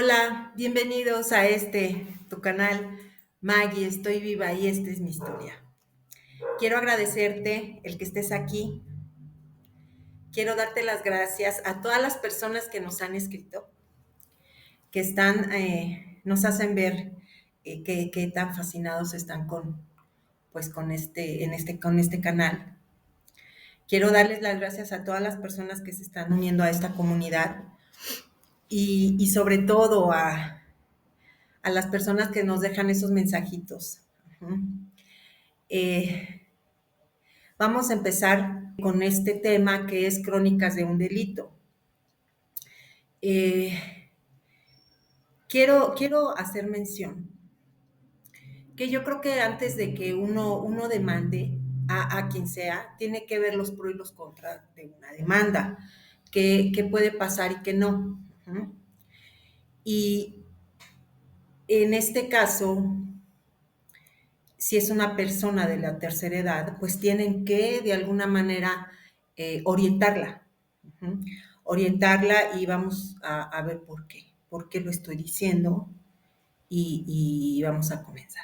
Hola, bienvenidos a tu canal Maggie, estoy viva y esta es mi historia. Quiero agradecerte el que estés aquí. Quiero darte las gracias a todas las personas que nos han escrito, que nos hacen ver qué tan fascinados están con este canal. Quiero darles las gracias a todas las personas que se están uniendo a esta comunidad y sobre todo a las personas que nos dejan esos mensajitos. Ujú. Eh, Vamos a empezar con este tema que es Crónicas de un delito. Eh, quiero hacer mención que yo creo que antes de que uno demande a quien sea, tiene que ver los pros y los contras de una demanda, qué puede pasar y qué no. Uh-huh. Y en este caso, si es una persona de la tercera edad, pues tienen que de alguna manera orientarla. Uh-huh. Orientarla y vamos a ver por qué lo estoy diciendo y vamos a comenzar.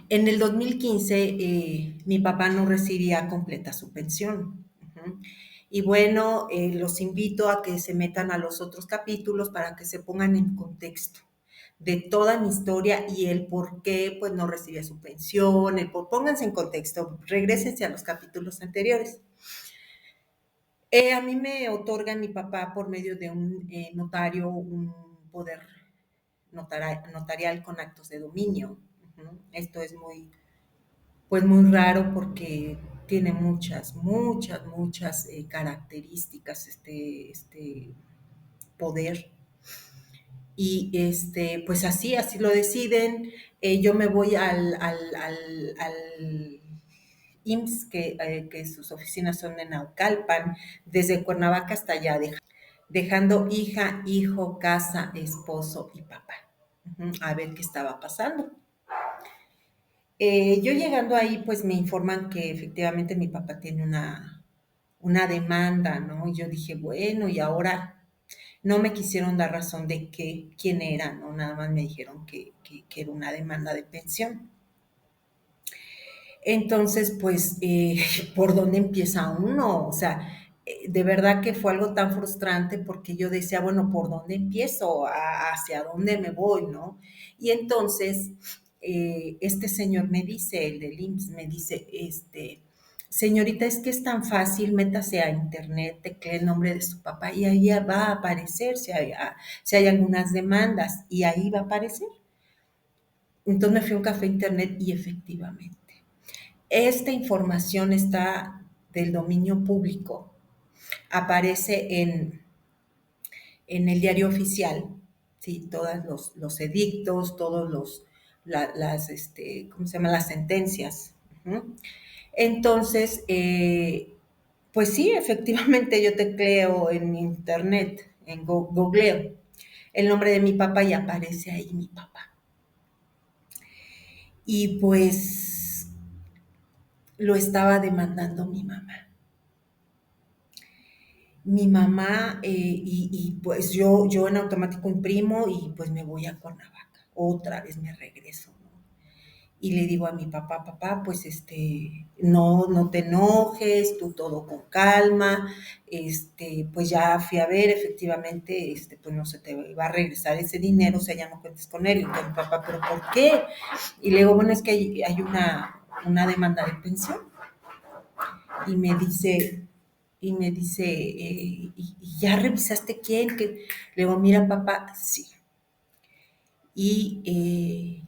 En el 2015 mi papá no recibía completa su pensión. Uh-huh. Y bueno, los invito a que se metan a los otros capítulos para que se pongan en contexto de toda mi historia y el por qué pues no recibía su pensión, pónganse en contexto, regrésense a los capítulos anteriores. A mí me otorga mi papá por medio de un notario un poder notarial con actos de dominio. Uh-huh. Esto es muy raro porque tiene muchas características este poder. Y pues así lo deciden. Yo me voy al IMSS, que sus oficinas son en Naucalpan, desde Cuernavaca hasta allá, dejando hija, hijo, casa, esposo y papá. Uh-huh. A ver qué estaba pasando. Yo llegando ahí, pues me informan que efectivamente mi papá tiene una demanda, ¿no? Y yo dije, bueno, y ahora no me quisieron dar razón de quién era, ¿no? Nada más me dijeron que era una demanda de pensión. Entonces, pues, ¿por dónde empieza uno? O sea, de verdad que fue algo tan frustrante porque yo decía, bueno, ¿por dónde empiezo? ¿Hacia dónde me voy, no? Y entonces, este señor me dice, el del IMSS, me dice, señorita, es que es tan fácil, métase a internet, teclee el nombre de su papá y ahí va a aparecer si hay algunas demandas y ahí va a aparecer. Entonces me fui a un café internet y efectivamente esta información está del dominio público, aparece en el diario oficial, ¿sí? Todos los edictos, ¿cómo se llama? Las sentencias. Uh-huh. Entonces, pues sí, efectivamente yo tecleo en internet, googleo el nombre de mi papá y aparece ahí mi papá. Y pues lo estaba demandando mi mamá. Mi mamá, pues yo en automático imprimo y pues me voy a Cuernavaca, otra vez me regreso, ¿no? Y le digo a mi papá, papá, pues no te enojes, tú todo con calma, pues ya fui a ver, efectivamente, pues no se te va a regresar ese dinero, o sea, ya no cuentes con él. Y entonces mi papá, ¿pero por qué? Y le digo, bueno, es que hay una demanda de pensión. Y me dice, ¿y ya revisaste quién? Le digo, mira, papá, sí. Y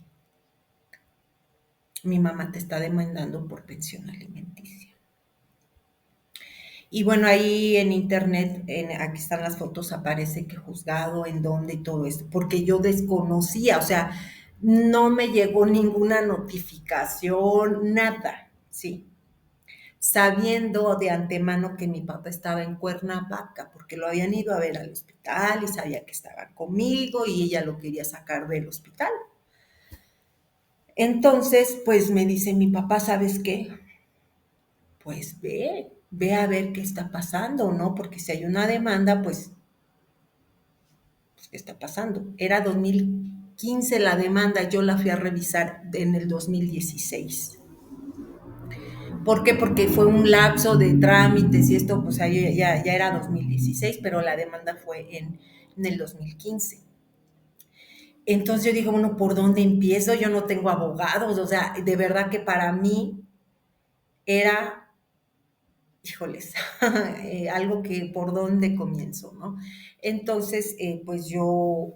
mi mamá te está demandando por pensión alimenticia. Y bueno, ahí en internet, aquí están las fotos, aparece que juzgado, en dónde y todo esto, porque yo desconocía, o sea, no me llegó ninguna notificación, nada, ¿sí? Sabiendo de antemano que mi papá estaba en Cuernavaca, porque lo habían ido a ver al hospital y sabía que estaba conmigo y ella lo quería sacar del hospital. Entonces, pues me dice mi papá, ¿sabes qué? Pues ve a ver qué está pasando, ¿no? Porque si hay una demanda, pues ¿qué está pasando? Era 2015 la demanda, yo la fui a revisar en el 2016. ¿Por qué? Porque fue un lapso de trámites y esto, pues ya era 2016, pero la demanda fue en el 2015. Entonces yo digo, bueno, ¿por dónde empiezo? Yo no tengo abogados, o sea, de verdad que para mí era, híjoles, algo que por dónde comienzo, ¿no? Entonces, pues yo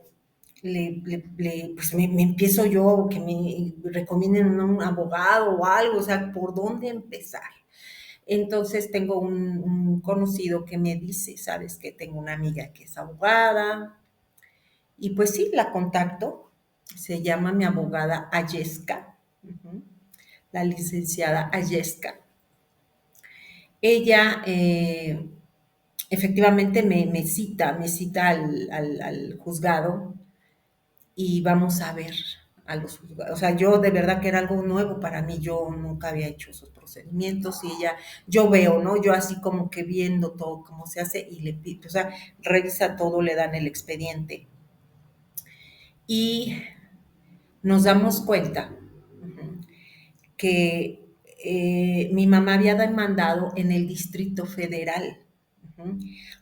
pues me empiezo yo, que me recomienden un abogado o algo, o sea, ¿por dónde empezar? Entonces tengo un conocido que me dice, sabes que tengo una amiga que es abogada, y pues sí, la contacto, se llama mi abogada Ayeska, la licenciada Ayeska. Ella efectivamente me cita al juzgado y vamos a ver a los juzgados. O sea, yo de verdad que era algo nuevo para mí, yo nunca había hecho esos procedimientos y ella, yo veo, ¿no? Yo así como que viendo todo cómo se hace y le pido, o sea, revisa todo, le dan el expediente. Y nos damos cuenta que mi mamá había demandado en el Distrito Federal,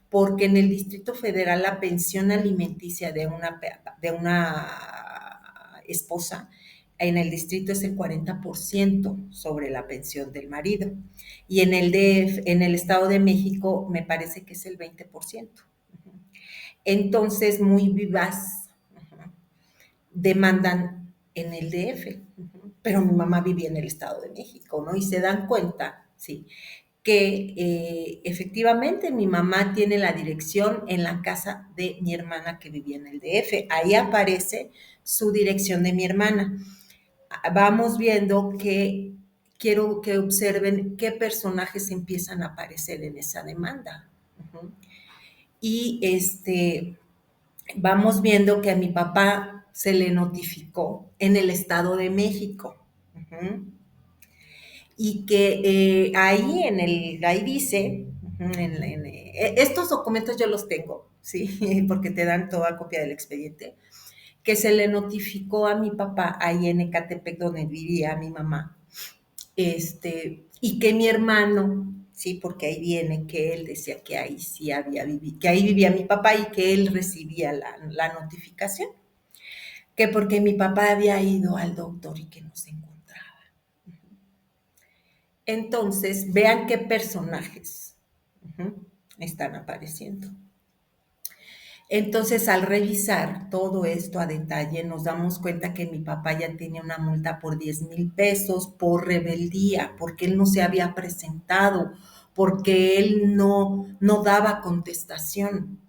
porque en el Distrito Federal la pensión alimenticia de una esposa en el distrito es el 40% sobre la pensión del marido y en el DF, en el Estado de México me parece que es el 20%. Entonces, muy vivaz, demandan en el DF, pero mi mamá vivía en el Estado de México, ¿no? Y se dan cuenta, sí, que efectivamente mi mamá tiene la dirección en la casa de mi hermana que vivía en el DF. Ahí aparece su dirección de mi hermana. Vamos viendo que quiero que observen qué personajes empiezan a aparecer en esa demanda. Y vamos viendo que a mi papá se le notificó en el Estado de México. Y que ahí dice, estos documentos yo los tengo, ¿sí? Porque te dan toda copia del expediente, que se le notificó a mi papá ahí en Ecatepec, donde vivía mi mamá, y que mi hermano, sí, porque ahí viene que él decía que ahí sí había vivido, que ahí vivía mi papá y que él recibía la notificación, que porque mi papá había ido al doctor y que no se encontraba. Entonces, vean qué personajes están apareciendo. Entonces, al revisar todo esto a detalle, nos damos cuenta que mi papá ya tenía una multa por 10,000 pesos por rebeldía, porque él no se había presentado, porque él no daba contestación.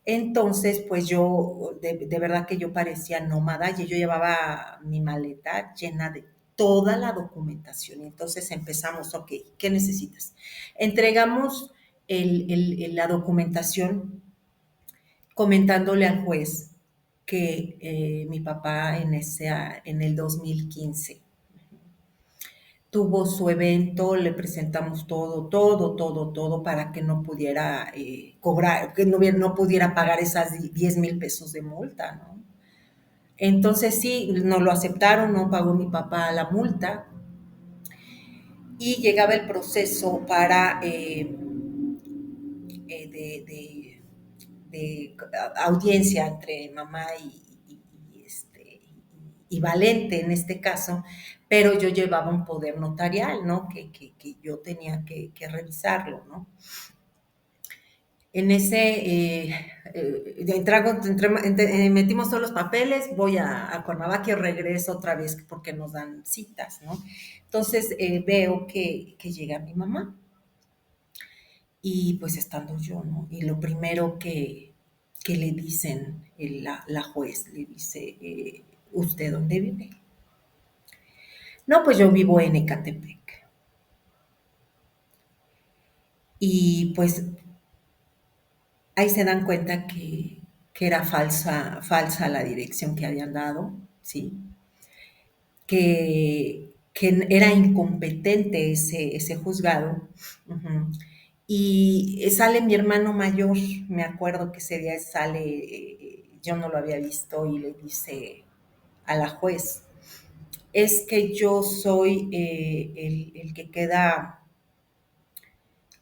Entonces, pues yo, de verdad que yo parecía nómada y yo llevaba mi maleta llena de toda la documentación. Y entonces empezamos, ok, ¿qué necesitas? Entregamos la documentación comentándole al juez que mi papá en el 2015 tuvo su evento, le presentamos todo para que no pudiera cobrar, que no pudiera pagar esas 10,000 pesos de multa, ¿no? Entonces sí, no lo aceptaron, no pagó mi papá la multa y llegaba el proceso para de audiencia entre mamá y Valente en este caso, pero yo llevaba un poder notarial, ¿no? Que yo tenía que revisarlo, ¿no? En ese, metimos todos los papeles, voy a Cuernavaca y regreso otra vez porque nos dan citas, ¿no? Entonces veo que llega mi mamá y pues estando yo, ¿no? Y lo primero que le dicen la juez, le dice, ¿usted dónde vive? No, pues yo vivo en Ecatepec. Y pues ahí se dan cuenta que era falsa la dirección que habían dado, ¿sí? Que era incompetente ese juzgado, uh-huh, y sale mi hermano mayor, me acuerdo que ese día sale, yo no lo había visto y le dice a la juez, es que yo soy el que queda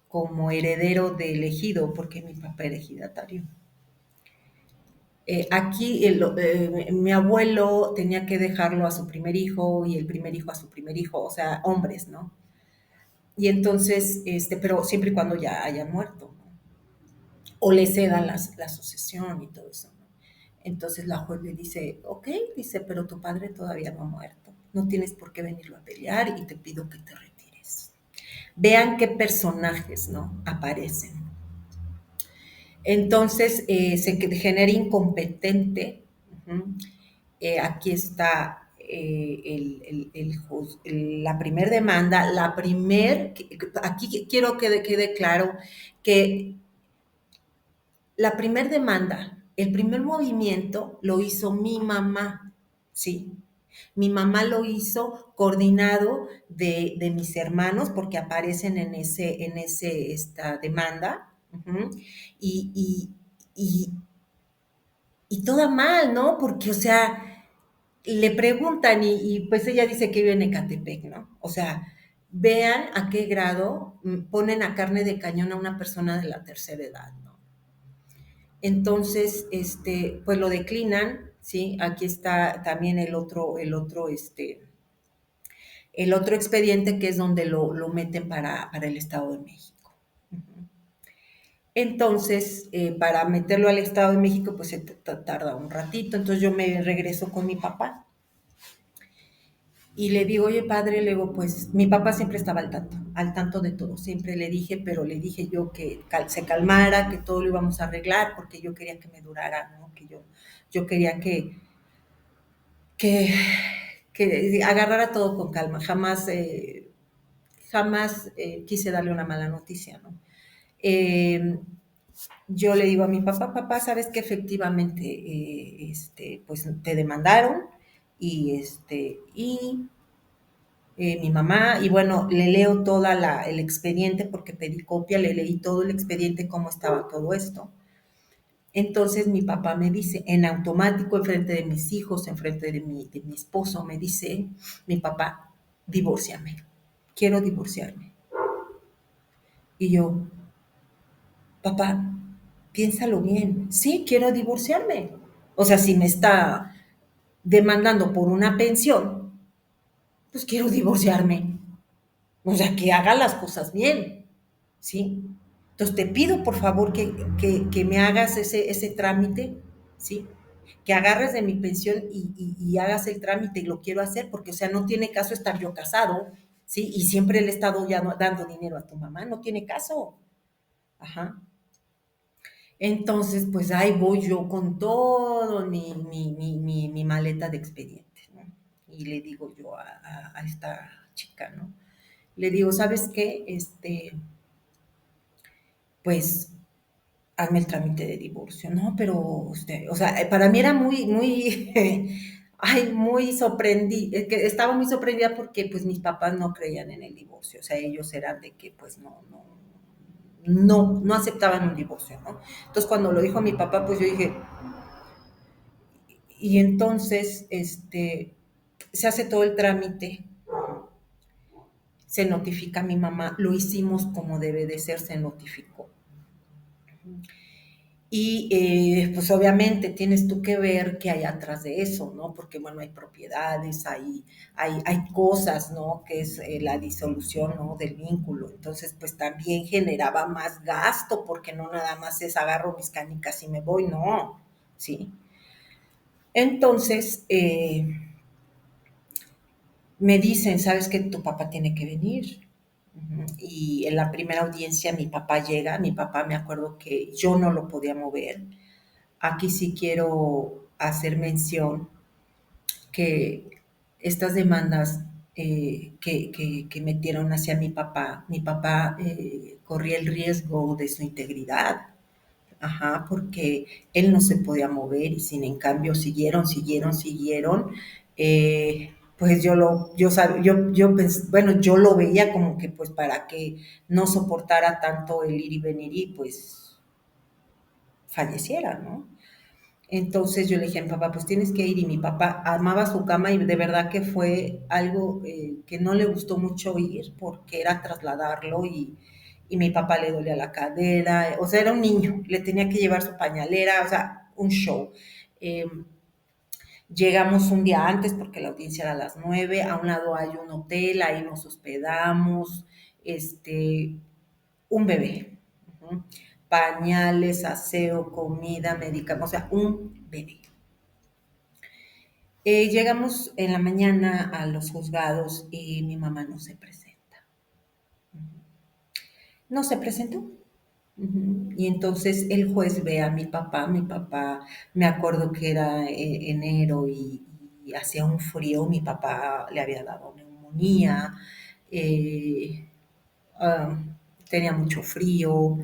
como heredero del ejido, porque mi papá era ejidatario. Aquí mi abuelo tenía que dejarlo a su primer hijo y el primer hijo a su primer hijo, o sea, hombres, ¿no? Y entonces, pero siempre y cuando ya hayan muerto, ¿no? O le cedan la sucesión y todo eso, ¿no? Entonces la juez le dice, ok, dice, pero tu padre todavía no ha muerto, no tienes por qué venirlo a pelear y te pido que te retires. Vean qué personajes, ¿no? Aparecen. Entonces se genera incompetente. Uh-huh. Aquí está la primer demanda, aquí quiero que quede claro que la primer demanda, el primer movimiento lo hizo mi mamá, ¿sí? Mi mamá lo hizo coordinado de mis hermanos porque aparecen esta demanda. Uh-huh. Y, y, y, y toda mal, ¿no? Porque, o sea, le preguntan pues ella dice que vive en Ecatepec, ¿no? O sea, vean a qué grado ponen a carne de cañón a una persona de la tercera edad, ¿no? Entonces, pues lo declinan, ¿sí? Aquí está también el otro expediente que es donde lo meten para el Estado de México. Uh-huh. Entonces, para meterlo al Estado de México, pues se tarda un ratito. Entonces yo me regreso con mi papá y le digo, oye padre, le digo, pues mi papá siempre estaba al tanto de todo. Siempre le dije, pero le dije yo que se calmara, que todo lo íbamos a arreglar, porque yo quería que me durara, ¿no? Que yo quería que, que agarrara todo con calma. Jamás quise darle una mala noticia, ¿no? Eh, yo le digo a mi papá, papá, sabes que efectivamente, pues te demandaron y mi mamá, y bueno, le leo el expediente porque pedí copia, le leí todo el expediente, cómo estaba todo esto. Entonces mi papá me dice, en automático, enfrente de mis hijos, enfrente de mi esposo, me dice mi papá, divórciame, quiero divorciarme. Y yo, papá, piénsalo bien, sí, quiero divorciarme. O sea, si me está demandando por una pensión, pues quiero divorciarme. O sea, que haga las cosas bien, ¿sí? Entonces te pido por favor que me hagas ese trámite, ¿sí? Que agarres de mi pensión y hagas el trámite y lo quiero hacer porque, o sea, no tiene caso estar yo casado, ¿sí? Y siempre le he estado ya dando dinero a tu mamá, no tiene caso. Ajá. Entonces, pues ahí voy yo con todo mi maleta de expedientes, ¿no? Y le digo yo a esta chica, ¿no? Le digo, ¿sabes qué? Pues hazme el trámite de divorcio, ¿no? Pero usted, o sea, para mí era muy, ay, muy sorprendida, que estaba muy sorprendida porque pues mis papás no creían en el divorcio, o sea, ellos eran de que pues no aceptaban un divorcio, ¿no? Entonces cuando lo dijo mi papá, pues yo dije, y entonces, se hace todo el trámite, se notifica a mi mamá, lo hicimos como debe de ser, se notificó. Y pues obviamente tienes tú que ver qué hay atrás de eso, ¿no? Porque bueno, hay propiedades, hay cosas, ¿no? Que es la disolución, ¿no? Del vínculo. Entonces, pues también generaba más gasto, porque no nada más es agarro mis canicas y me voy, no, ¿sí? Entonces, me dicen, ¿sabes que tu papá tiene que venir? Uh-huh. Y en la primera audiencia mi papá llega, mi papá me acuerdo que yo no lo podía mover. Aquí sí quiero hacer mención que estas demandas que metieron hacia mi papá corría el riesgo de su integridad, ajá, porque él no se podía mover y sin en cambio siguieron. pues bueno, yo lo veía como que pues para que no soportara tanto el ir y venir y pues falleciera, ¿no? Entonces yo le dije a mi papá, pues tienes que ir y mi papá amaba su cama y de verdad que fue algo que no le gustó mucho ir porque era trasladarlo y mi papá le dolía la cadera, o sea, era un niño, le tenía que llevar su pañalera, o sea, un show. Eh, Llegamos un día antes porque la audiencia era a las 9. A un lado hay un hotel, ahí nos hospedamos, este, un bebé, uh-huh. Pañales, aseo, comida, medicamentos, o sea, un bebé. Llegamos en la mañana a los juzgados y mi mamá no se presenta. No se presentó. Uh-huh. Y entonces el juez ve a mi papá, me acuerdo que era enero y hacía un frío, mi papá le había dado neumonía, eh, ah, tenía mucho frío,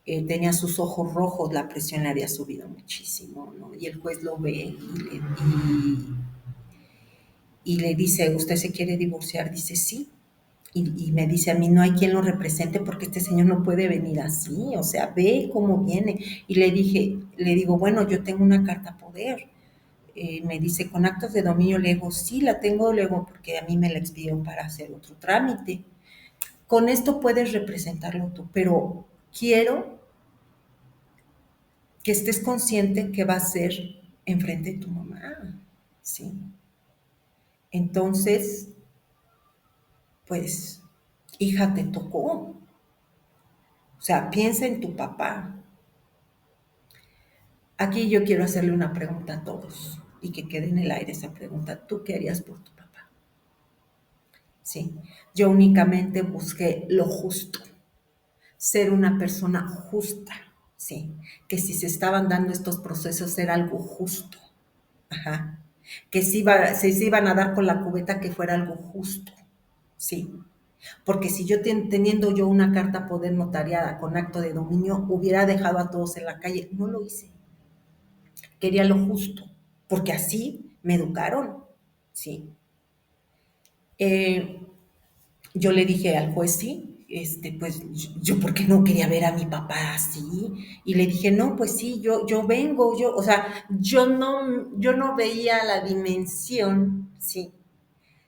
tenía sus ojos rojos, la presión le había subido muchísimo, ¿no? Y el juez lo ve y le dice, ¿usted se quiere divorciar? Dice, sí. Y me dice a mí, no hay quien lo represente porque este señor no puede venir así, o sea, ve cómo viene. Y le digo, bueno, yo tengo una carta poder. Me dice, con actos de dominio, le digo, sí, la tengo, luego porque a mí me la expidieron para hacer otro trámite. Con esto puedes representarlo tú, pero quiero que estés consciente que va a ser enfrente de tu mamá, ¿sí? Entonces, pues, hija, te tocó. O sea, piensa en tu papá. Aquí yo quiero hacerle una pregunta a todos y que quede en el aire esa pregunta. ¿Tú qué harías por tu papá? Sí, yo únicamente busqué lo justo, ser una persona justa, sí, que si se estaban dando estos procesos era algo justo, ajá, que si se iban a dar con la cubeta que fuera algo justo, sí, porque si yo teniendo yo una carta poder notariada con acto de dominio hubiera dejado a todos en la calle, no lo hice, quería lo justo, porque así me educaron, ¿sí? Eh, yo le dije al juez, sí, pues yo porque no quería ver a mi papá así, y le dije, no, pues sí, yo vengo, o sea, yo no veía la dimensión, sí,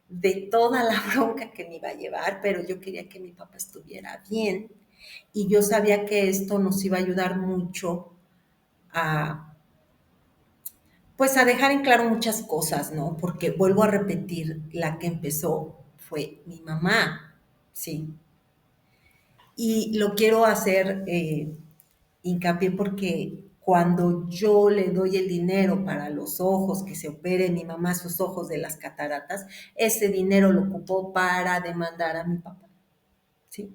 de toda la bronca que me iba a llevar, pero yo quería que mi papá estuviera bien, y yo sabía que esto nos iba a ayudar mucho a, pues a dejar en claro muchas cosas, ¿no? Porque vuelvo a repetir, la que empezó fue mi mamá, sí. Y lo quiero hacer hincapié porque cuando yo le doy el dinero para los ojos, que se opere mi mamá sus ojos de las cataratas, ese dinero lo ocupó para demandar a mi papá. ¿Sí?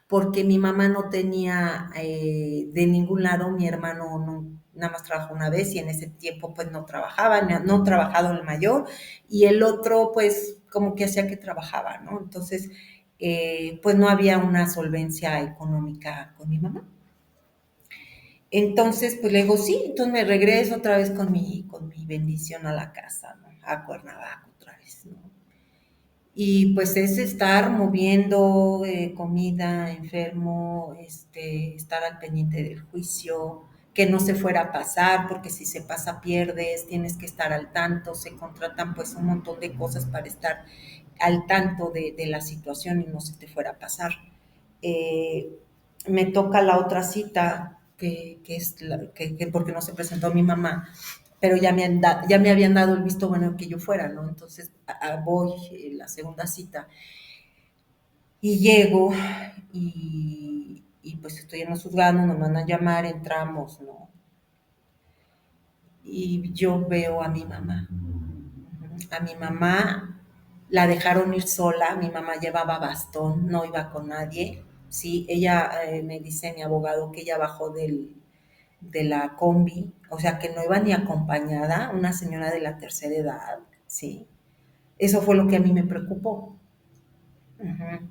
Porque mi mamá no tenía de ningún lado, mi hermano nada más trabajó una vez y en ese tiempo pues no trabajaba, no trabajado el mayor y el otro pues como que hacía que trabajaba, ¿no? Entonces pues no había una solvencia económica con mi mamá. Entonces pues le digo, sí, entonces me regreso otra vez con mi bendición a la casa, ¿no? A Cuernavaca otra vez, ¿no? Y pues es estar moviendo comida, enfermo, estar al pendiente del juicio, que no se fuera a pasar, porque si se pasa pierdes, tienes que estar al tanto, se contratan pues un montón de cosas para estar al tanto de la situación y no se te fuera a pasar. Eh, Me toca la otra cita, que es que porque no se presentó mi mamá, pero ya me habían dado el visto bueno que yo fuera, ¿no? Entonces voy la segunda cita y llego y pues estoy en los juzgados, nos mandan a llamar, entramos, ¿no? Y yo veo a mi mamá. A mi mamá la dejaron ir sola, mi mamá llevaba bastón, no iba con nadie. Sí, ella me dice mi abogado que ella bajó de la combi, o sea que no iba ni acompañada, una señora de la tercera edad, sí. Eso fue lo que a mí me preocupó. Ujú.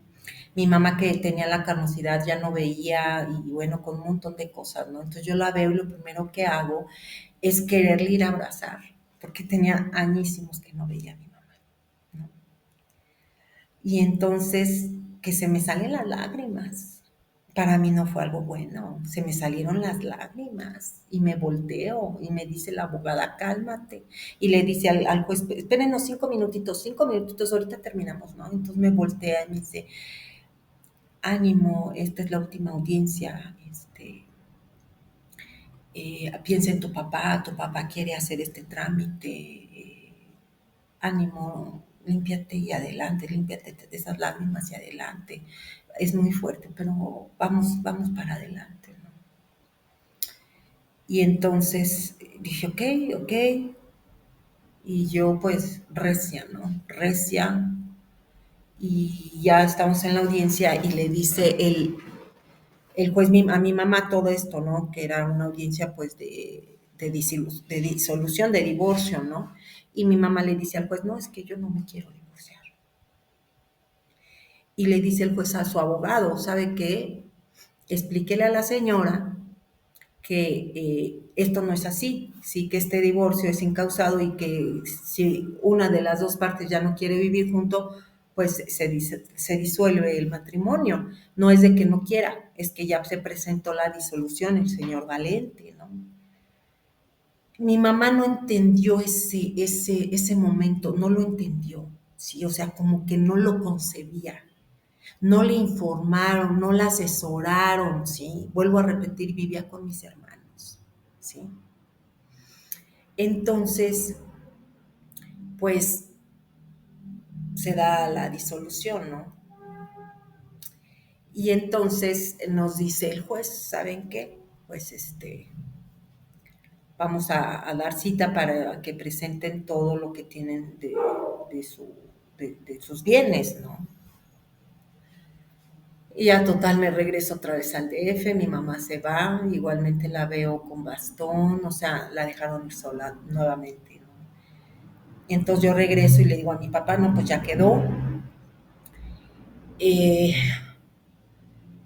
Mi mamá que tenía la carnosidad ya no veía y bueno, con un montón de cosas, ¿no? Entonces yo la veo y lo primero que hago es quererle ir a abrazar, porque tenía añísimos que no veía a mi mamá. Y entonces, que se me salen las lágrimas. Para mí no fue algo bueno, se me salieron las lágrimas y me volteo y me dice la abogada, cálmate. Y le dice al juez, espérenos 5 minutitos, ahorita terminamos, ¿no? Entonces me voltea y me dice, ánimo, esta es la última audiencia, piensa en tu papá quiere hacer este trámite, ánimo, límpiate y adelante, límpiate de esas lágrimas y adelante. Es muy fuerte, pero vamos para adelante, ¿no? Y entonces dije, ok, ok, y yo pues recia, ¿no? Recia, y ya estamos en la audiencia y le dice el juez a mi mamá todo esto, ¿no? Que era una audiencia pues de disolución, de divorcio, ¿no? Y mi mamá le dice al juez, no, es que yo no me quiero divorciar. Y le dice el juez a su abogado, ¿sabe qué? Explíquele a la señora que esto no es así, sí que este divorcio es incausado y que si una de las dos partes ya no quiere vivir junto, pues se disuelve el matrimonio. No es de que no quiera, es que ya se presentó la disolución, el señor Valente, ¿no? Mi mamá no entendió ese momento, no lo entendió, ¿sí? O sea, como que no lo concebía. No le informaron, no la asesoraron, ¿sí? Vuelvo a repetir, vivía con mis hermanos, ¿sí? Entonces, pues se da la disolución, ¿no? Y entonces nos dice el juez, ¿saben qué? Pues vamos a dar cita para que presenten todo lo que tienen de, su, de sus bienes, ¿no? Y ya total me regreso otra vez al DF, mi mamá se va, igualmente la veo con bastón, o sea, la dejaron ir sola nuevamente, ¿no? Y entonces yo regreso y le digo a mi papá, no, pues ya quedó. Eh,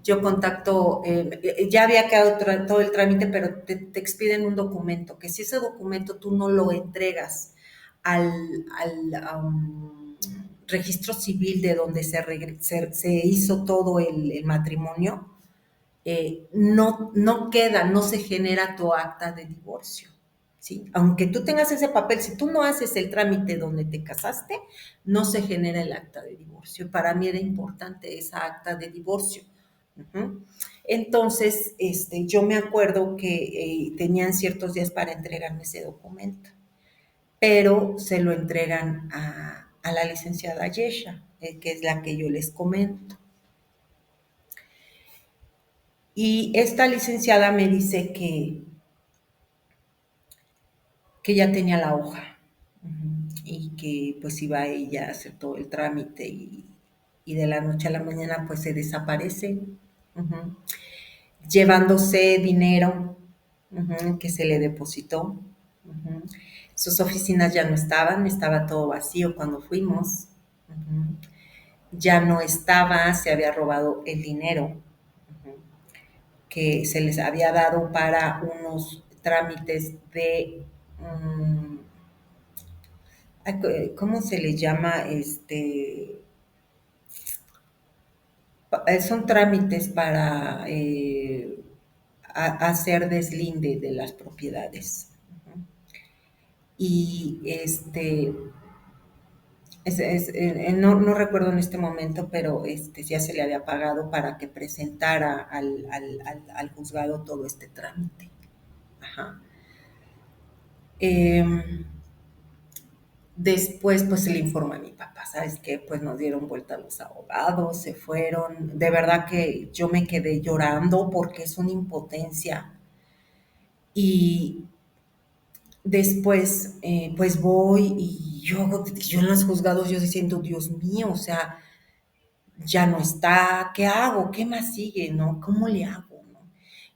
yo contacto, ya había quedado todo el trámite, pero te expiden un documento, que si ese documento tú no lo entregas al, al registro civil de donde se hizo todo el matrimonio, no queda, no se genera tu acta de divorcio, ¿sí? Aunque tú tengas ese papel, si tú no haces el trámite donde te casaste, no se genera el acta de divorcio. Para mí era importante esa acta de divorcio. Uh-huh. Entonces, yo me acuerdo que tenían ciertos días para entregarme ese documento, pero se lo entregan a la licenciada Yesha, que es la que yo les comento. Y esta licenciada me dice que ya tenía la hoja, y que pues iba ella a hacer todo el trámite y de la noche a la mañana pues se desaparece, uh-huh, llevándose dinero, uh-huh, que se le depositó. Uh-huh. Sus oficinas ya no estaban, estaba todo vacío cuando fuimos. Uh-huh. Ya no estaba, se había robado el dinero, uh-huh, que se les había dado para unos trámites de, ¿cómo se le llama? Son trámites para hacer deslinde de las propiedades. Y no recuerdo en este momento, pero ya se le había pagado para que presentara al juzgado todo este trámite. Ajá. Después, pues se le informa a mi papá, ¿sabes qué? Pues nos dieron vuelta los abogados, se fueron. De verdad que yo me quedé llorando porque es una impotencia. Y después, pues voy y yo en los juzgados, yo diciendo, Dios mío, o sea, ya no está, ¿qué hago? ¿Qué más sigue? ¿No? ¿Cómo le hago? ¿No?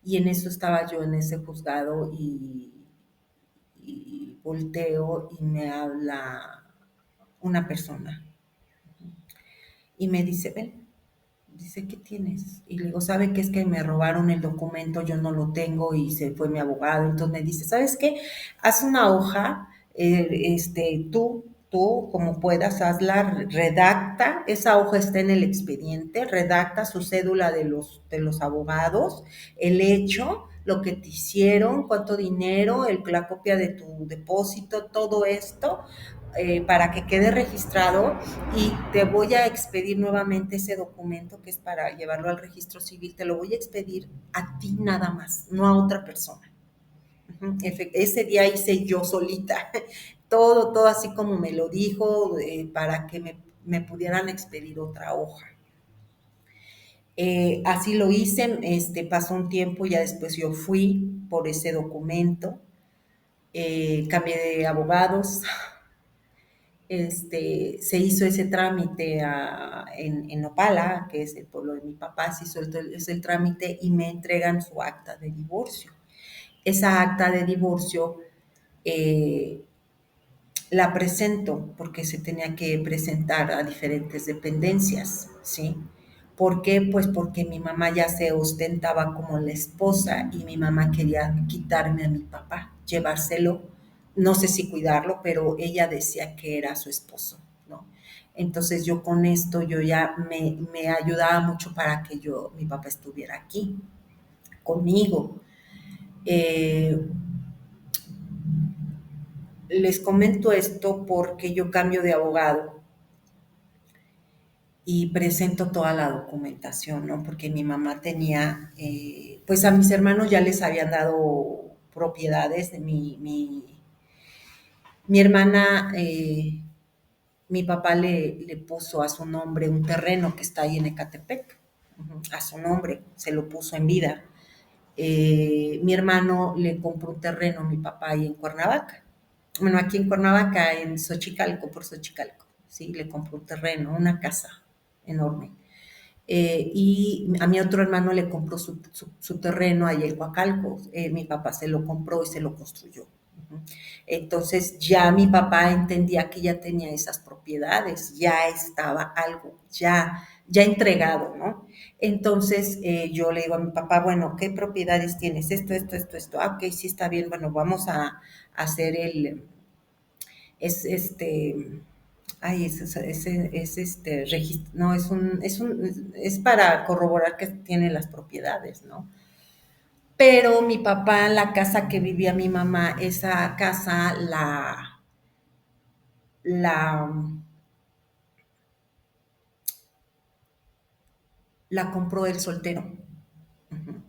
Y en eso estaba yo en ese juzgado y volteo y me habla una persona y me dice, ven, dice, ¿qué tienes? Y le digo, ¿sabe qué? Es que me robaron el documento, yo no lo tengo y se fue mi abogado. Entonces me dice, ¿sabes qué? Haz una hoja, tú tú como puedas, hazla, redacta, esa hoja está en el expediente, redacta su cédula de los abogados, el hecho, lo que te hicieron, cuánto dinero, la copia de tu depósito, todo esto, para que quede registrado y te voy a expedir nuevamente ese documento que es para llevarlo al registro civil, te lo voy a expedir a ti nada más, no a otra persona. Ese día hice yo solita, todo así como me lo dijo, para que me pudieran expedir otra hoja. Así lo hice, pasó un tiempo, ya después yo fui por ese documento, cambié de abogados, se hizo ese trámite en Nopala, que es el pueblo de mi papá, se hizo el trámite y me entregan su acta de divorcio. Esa acta de divorcio eh, la presento porque se tenía que presentar a diferentes dependencias, ¿sí? ¿Por qué? Pues porque mi mamá ya se ostentaba como la esposa y mi mamá quería quitarme a mi papá, llevárselo, no sé si cuidarlo, pero ella decía que era su esposo, ¿no? Entonces yo con esto yo ya me ayudaba mucho para que mi papá estuviera aquí conmigo. Eh, Les comento esto porque yo cambio de abogado y presento toda la documentación, ¿no? Porque mi mamá tenía, pues a mis hermanos ya les habían dado propiedades. Mi hermana, mi papá le puso a su nombre un terreno que está ahí en Ecatepec, a su nombre, se lo puso en vida. Mi hermano le compró un terreno a mi papá ahí en Cuernavaca. Bueno, aquí en Cuernavaca, en Xochicalco, por Xochicalco, ¿sí? Le compró un terreno, una casa enorme. Y a mi otro hermano le compró su terreno ahí en Coacalco. Mi papá se lo compró y se lo construyó. Entonces ya mi papá entendía que ya tenía esas propiedades, ya estaba algo, ya entregado, ¿no? Entonces yo le digo a mi papá, bueno, ¿qué propiedades tienes? Esto. Ah, ok, sí está bien, bueno, vamos a hacer es este, ay, es este registro, no, es para corroborar que tiene las propiedades, ¿no? Pero mi papá, la casa que vivía mi mamá, esa casa la, la compró él soltero. Uh-huh.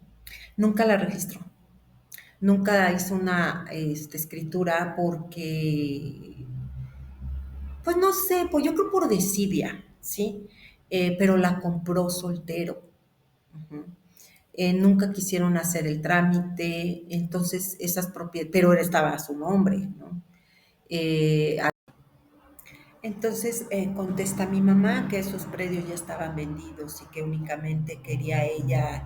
Nunca la registró. Nunca hizo una escritura porque, pues no sé, pues yo creo por desidia, ¿sí? Pero la compró soltero. Uh-huh. Nunca quisieron hacer el trámite, entonces esas propiedades, pero él estaba a su nombre, ¿no? Eh, entonces contesta mi mamá que esos predios ya estaban vendidos y que únicamente quería ella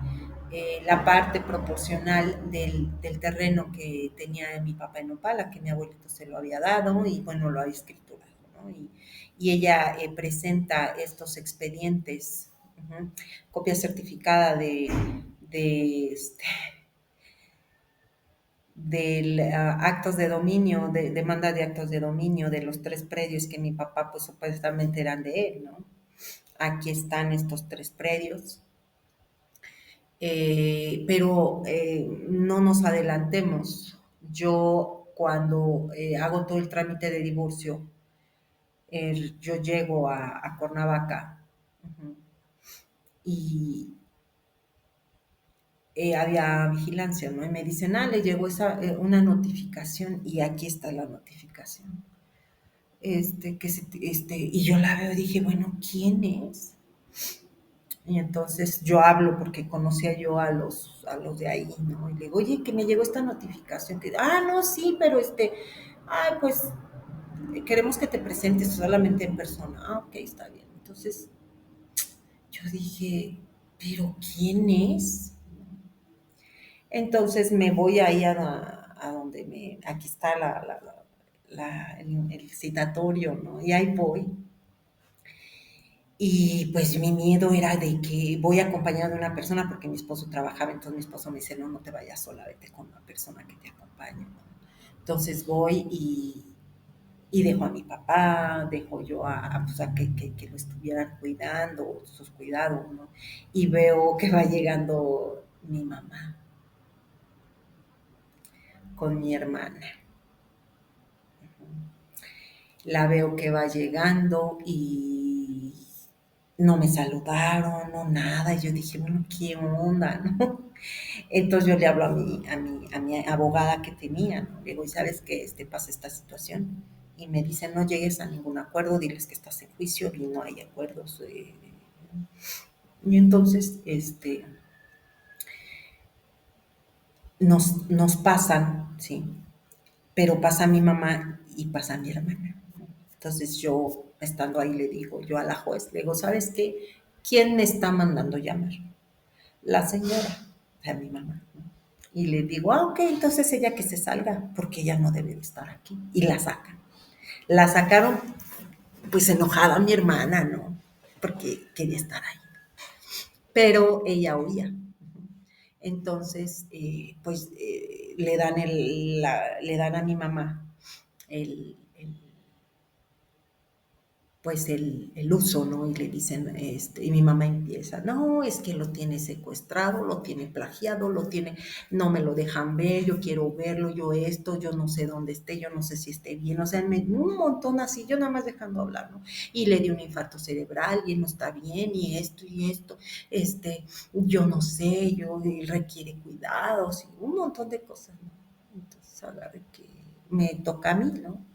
la parte proporcional del terreno que tenía mi papá en Opala, que mi abuelito se lo había dado y bueno, lo había escriturado, ¿no? Y ella presenta estos expedientes, uh-huh, copia certificada de actos de dominio, demanda de actos de dominio de los tres predios que mi papá pues supuestamente eran de él, ¿no? Aquí están estos tres predios, pero no nos adelantemos. Yo cuando hago todo el trámite de divorcio, yo llego a Cuernavaca, uh-huh, y había vigilancia, ¿no? Y me dicen, le llegó una notificación y aquí está la notificación. Y yo la veo y dije, bueno, ¿quién es? Y entonces yo hablo porque conocía yo a los de ahí, ¿no? Y le digo, oye, que me llegó esta notificación, no, sí, pero pues queremos que te presentes solamente en persona. Ah, ok, está bien. Entonces yo dije, pero ¿quién es? Entonces me voy ahí a donde aquí está el citatorio, ¿no? Y ahí voy. Y pues mi miedo era de que voy acompañada de una persona porque mi esposo trabajaba, entonces mi esposo me dice, no, no te vayas sola, vete con una persona que te acompañe, ¿no? Entonces voy Y dejo a mi papá, dejo yo pues, a que lo estuvieran cuidando, sus cuidados, ¿no? Y veo que va llegando mi mamá con mi hermana. La veo que va llegando y no me saludaron, no nada. Y yo dije, bueno, ¿qué onda, no? Entonces yo le hablo a mi abogada que tenía, ¿no? Le digo, ¿y sabes qué? Pasa esta situación. Y me dice, no llegues a ningún acuerdo, diles que estás en juicio y no hay acuerdos. Y entonces, nos pasan, ¿sí? Pero pasa mi mamá y pasa mi hermana. Entonces yo, estando ahí, le digo, yo a la juez, le digo, ¿sabes qué? ¿Quién me está mandando llamar? La señora, o sea, mi mamá. ¿No? Y le digo, ok, entonces ella que se salga, porque ella no debe de estar aquí. Y la sacan. La sacaron, pues enojada mi hermana, ¿no? Porque quería estar ahí. Pero ella oía. Entonces, pues le dan a mi mamá el pues el uso, ¿no? Y le dicen, y mi mamá empieza, no, es que lo tiene secuestrado, lo tiene plagiado, lo tiene, no me lo dejan ver, yo quiero verlo, yo esto, yo no sé dónde esté, yo no sé si esté bien, o sea, un montón así, yo nada más dejando hablar, ¿no? Y le dio un infarto cerebral y él no está bien y esto, yo no sé, yo requiere cuidados y un montón de cosas, ¿no? Entonces, agarre que me toca a mí, ¿no?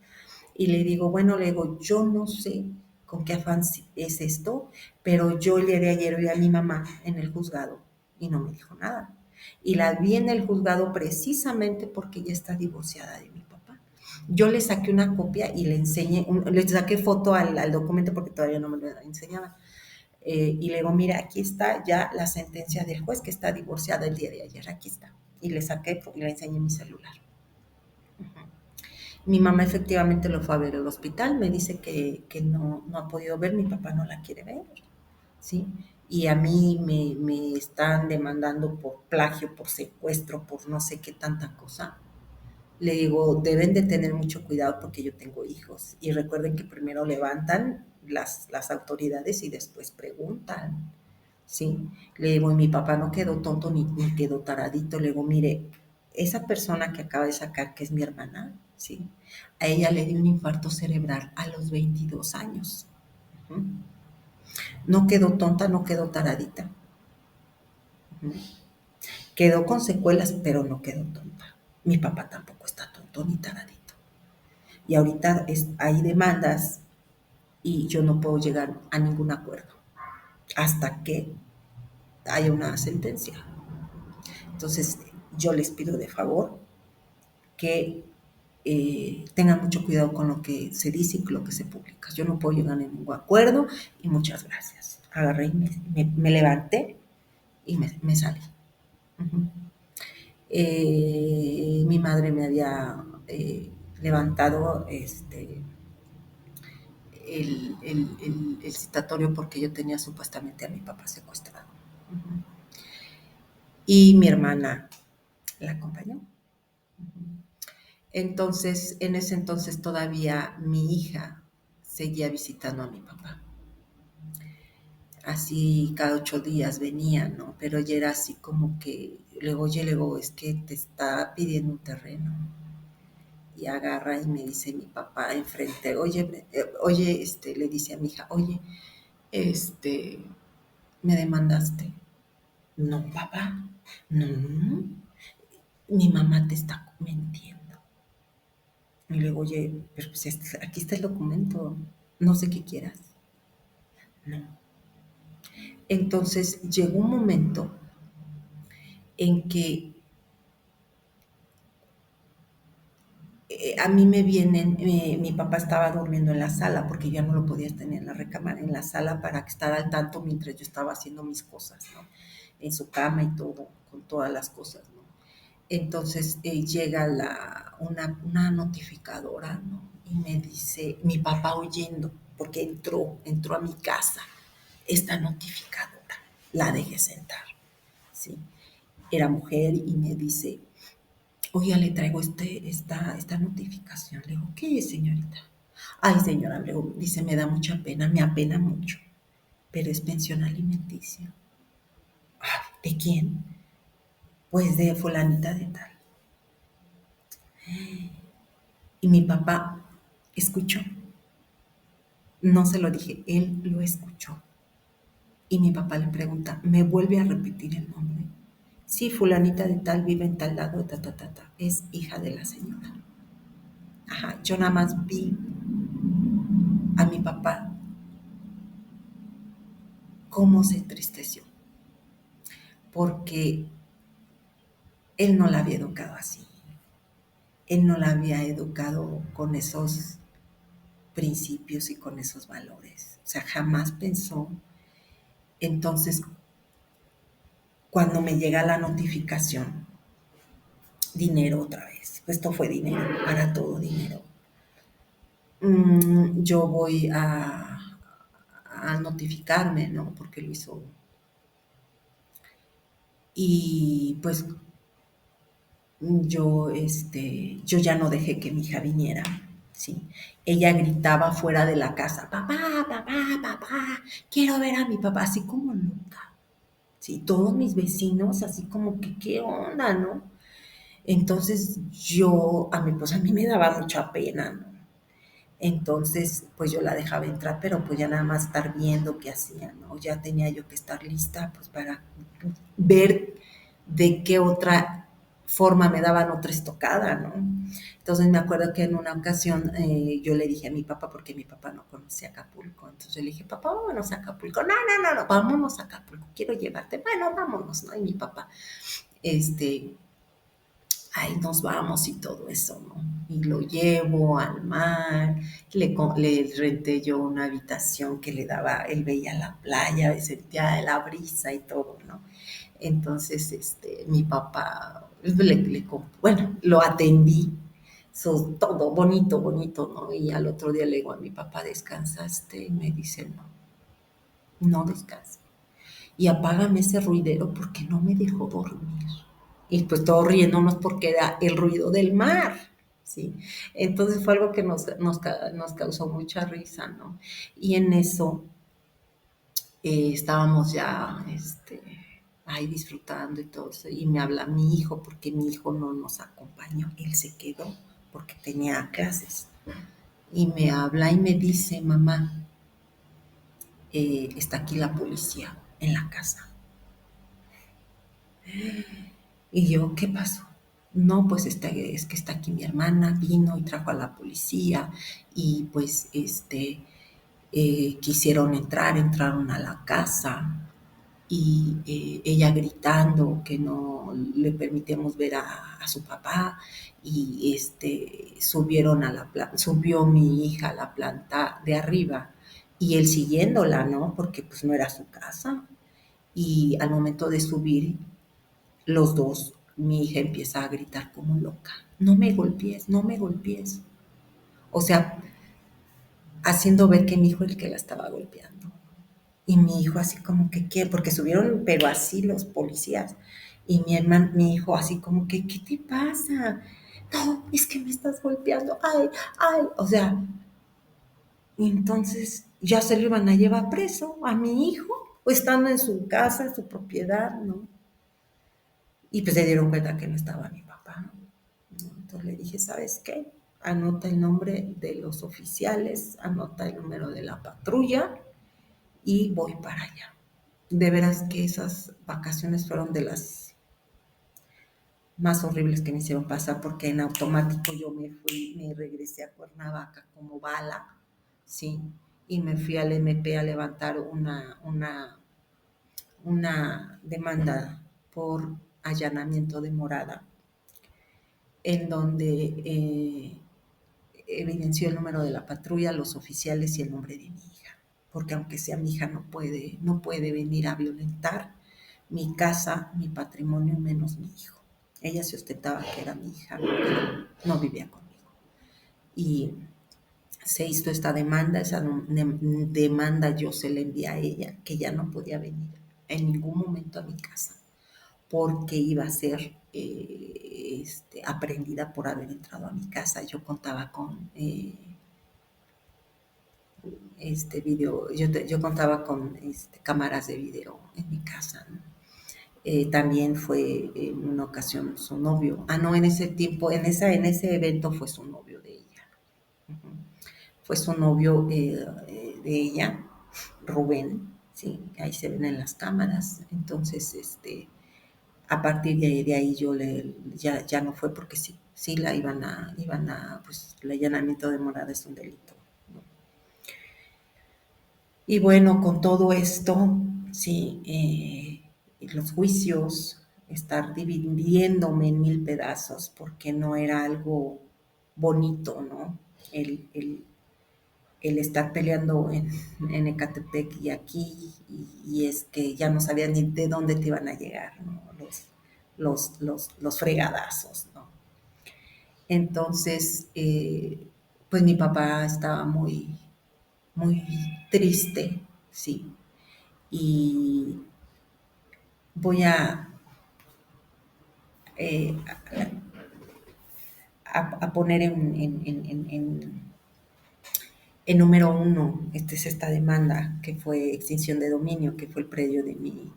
Y le digo, bueno, le digo, yo no sé con qué afán es esto, pero yo el día de ayer vi a mi mamá en el juzgado y no me dijo nada. Y la vi en el juzgado precisamente porque ella está divorciada de mi papá. Yo le saqué una copia y le enseñé, le saqué foto al documento porque todavía no me lo enseñaba. Y le digo, mira, aquí está ya la sentencia del juez que está divorciada el día de ayer, aquí está. Y le saqué y le enseñé mi celular. Mi mamá efectivamente lo fue a ver al hospital, me dice que no ha podido ver, mi papá no la quiere ver, ¿sí? Y a mí me están demandando por plagio, por secuestro, por no sé qué tanta cosa. Le digo, deben de tener mucho cuidado porque yo tengo hijos. Y recuerden que primero levantan las autoridades y después preguntan, ¿sí? Le digo, y mi papá no quedó tonto ni quedó taradito. Le digo, mire, esa persona que acaba de sacar, que es mi hermana, ¿sí? A ella le dio un infarto cerebral a los 22 años. Ujú. No quedó tonta, no quedó taradita. Ujú. Quedó con secuelas, pero no quedó tonta. Mi papá tampoco está tonto ni taradito. Y ahorita hay demandas y yo no puedo llegar a ningún acuerdo hasta que haya una sentencia. Entonces, yo les pido de favor que tengan mucho cuidado con lo que se dice y con lo que se publica. Yo no puedo llegar a ningún acuerdo y muchas gracias. Agarré y me levanté y me salí. Uh-huh. Mi madre me había levantado el citatorio porque yo tenía supuestamente a mi papá secuestrado. Uh-huh. Y mi hermana la acompañó. Entonces, en ese entonces todavía mi hija seguía visitando a mi papá. Así cada 8 días venía, ¿no? Pero ya era así como que, le digo, es que te está pidiendo un terreno. Y agarra y me dice mi papá enfrente, oye, le dice a mi hija, oye, este, me demandaste. No, papá, no, mi mamá te está mintiendo. Y le digo, oye, pero pues aquí está el documento, no sé qué quieras. No. Entonces llegó un momento en que a mí me vienen, mi papá estaba durmiendo en la sala porque ya no lo podía tener en la recámara, en la sala para estar al tanto mientras yo estaba haciendo mis cosas, ¿no? En su cama y todo, con todas las cosas, ¿no? Entonces llega una notificadora, ¿no? Y me dice, mi papá oyendo, porque entró a mi casa esta notificadora, la dejé sentar, ¿sí? Era mujer y me dice, oiga, le traigo esta notificación. Le digo, ¿qué es, señorita? Ay, señora, dice, me da mucha pena, me apena mucho, pero es pensión alimenticia. Ay, ¿de quién? Pues de fulanita de tal. Y mi papá escuchó, no se lo dije, él lo escuchó. Y mi papá le pregunta, ¿me vuelve a repetir el nombre? Sí, fulanita de tal vive en tal lado, ta, ta, ta, ta. Es hija de la señora. Ajá, yo nada más vi a mi papá cómo se entristeció, porque él no la había educado así. Él no la había educado con esos principios y con esos valores. O sea, jamás pensó. Entonces, cuando me llega la notificación, dinero otra vez, esto fue dinero, para todo dinero. Yo voy a notificarme, ¿no? Porque lo hizo. Y pues yo ya no dejé que mi hija viniera, ¿sí? Ella gritaba fuera de la casa, papá, papá, papá, quiero ver a mi papá, así como loca, ¿sí? Todos mis vecinos, así como que, ¿qué onda, no? Entonces pues a mí me daba mucha pena, ¿no? Entonces, pues yo la dejaba entrar, pero pues ya nada más estar viendo qué hacía, ¿no? Ya tenía yo que estar lista, pues para ver de qué otra forma me daban otra estocada, ¿no? Entonces me acuerdo que en una ocasión yo le dije a mi papá, porque mi papá no conocía Acapulco, entonces yo le dije, papá, vámonos a Acapulco. No, no, no, no, vámonos a Acapulco, quiero llevarte. Bueno, vámonos, ¿no? Y mi papá, este, ahí nos vamos y todo eso, ¿no? Y lo llevo al mar, le renté yo una habitación que le daba, él veía la playa, sentía la brisa y todo, ¿no? Entonces, mi papá, bueno, lo atendí, todo bonito, bonito, ¿no? Y al otro día le digo a mi papá, ¿descansaste? Y me dice, no, no descansé. Y apágame ese ruidero porque no me dejó dormir. Y pues todos riéndonos porque era el ruido del mar, ¿sí? Entonces fue algo que nos causó mucha risa, ¿no? Y en eso estábamos ya ahí disfrutando y todo eso, y me habla mi hijo, porque mi hijo no nos acompañó, él se quedó porque tenía clases, y me habla y me dice, mamá, está aquí la policía en la casa. Y yo, ¿qué pasó? No, pues es que está aquí mi hermana, vino y trajo a la policía y pues quisieron entrar, entraron a la casa y ella gritando que no le permitimos ver a su papá y subió mi hija a la planta de arriba y él siguiéndola, ¿no? Porque pues no era su casa. Y al momento de subir los dos, mi hija empieza a gritar como loca, no me golpees, no me golpees. O sea, haciendo ver que mi hijo es el que la estaba golpeando. Y mi hijo así como que, ¿qué? Porque subieron, pero así los policías. Y mi hijo así como que, ¿qué te pasa? No, es que me estás golpeando. Ay, ay. O sea, y entonces ya se lo iban a llevar preso a mi hijo, o estando en su casa, en su propiedad, ¿no? Y pues se dieron cuenta que no estaba mi papá, ¿no? Entonces le dije, ¿sabes qué? Anota el nombre de los oficiales, anota el número de la patrulla y voy para allá. De veras que esas vacaciones fueron de las más horribles que me hicieron pasar porque en automático yo me regresé a Cuernavaca como bala, ¿sí? Y me fui al MP a levantar una demanda por allanamiento de morada, en donde evidenció el número de la patrulla, los oficiales y el nombre de mi hija. Porque aunque sea mi hija, no puede venir a violentar mi casa, mi patrimonio, menos mi hijo. Ella se ostentaba que era mi hija, pero no vivía conmigo. Y se hizo esta demanda, esa demanda yo se la envié a ella, que ya no podía venir en ningún momento a mi casa, porque iba a ser aprendida por haber entrado a mi casa. Yo contaba video, yo contaba con cámaras de video en mi casa, ¿no? También fue en una ocasión su novio. Ah, no, en ese tiempo, en ese evento fue su novio de ella. Ujú. Fue su novio de ella, Rubén, sí, ahí se ven en las cámaras. Entonces, a partir de ahí ya no fue porque sí, sí la pues el allanamiento de morada es un delito, ¿no? Y bueno, con todo esto, sí, los juicios, estar dividiéndome en mil pedazos porque no era algo bonito, ¿no? El, el, el estar peleando en Ecatepec y aquí, y es que ya no sabían ni de dónde te iban a llegar, ¿no? Los fregadazos, ¿no? Entonces, pues mi papá estaba muy triste, sí, y voy eh, a poner en número uno, es esta demanda que fue extinción de dominio, que fue el predio de mi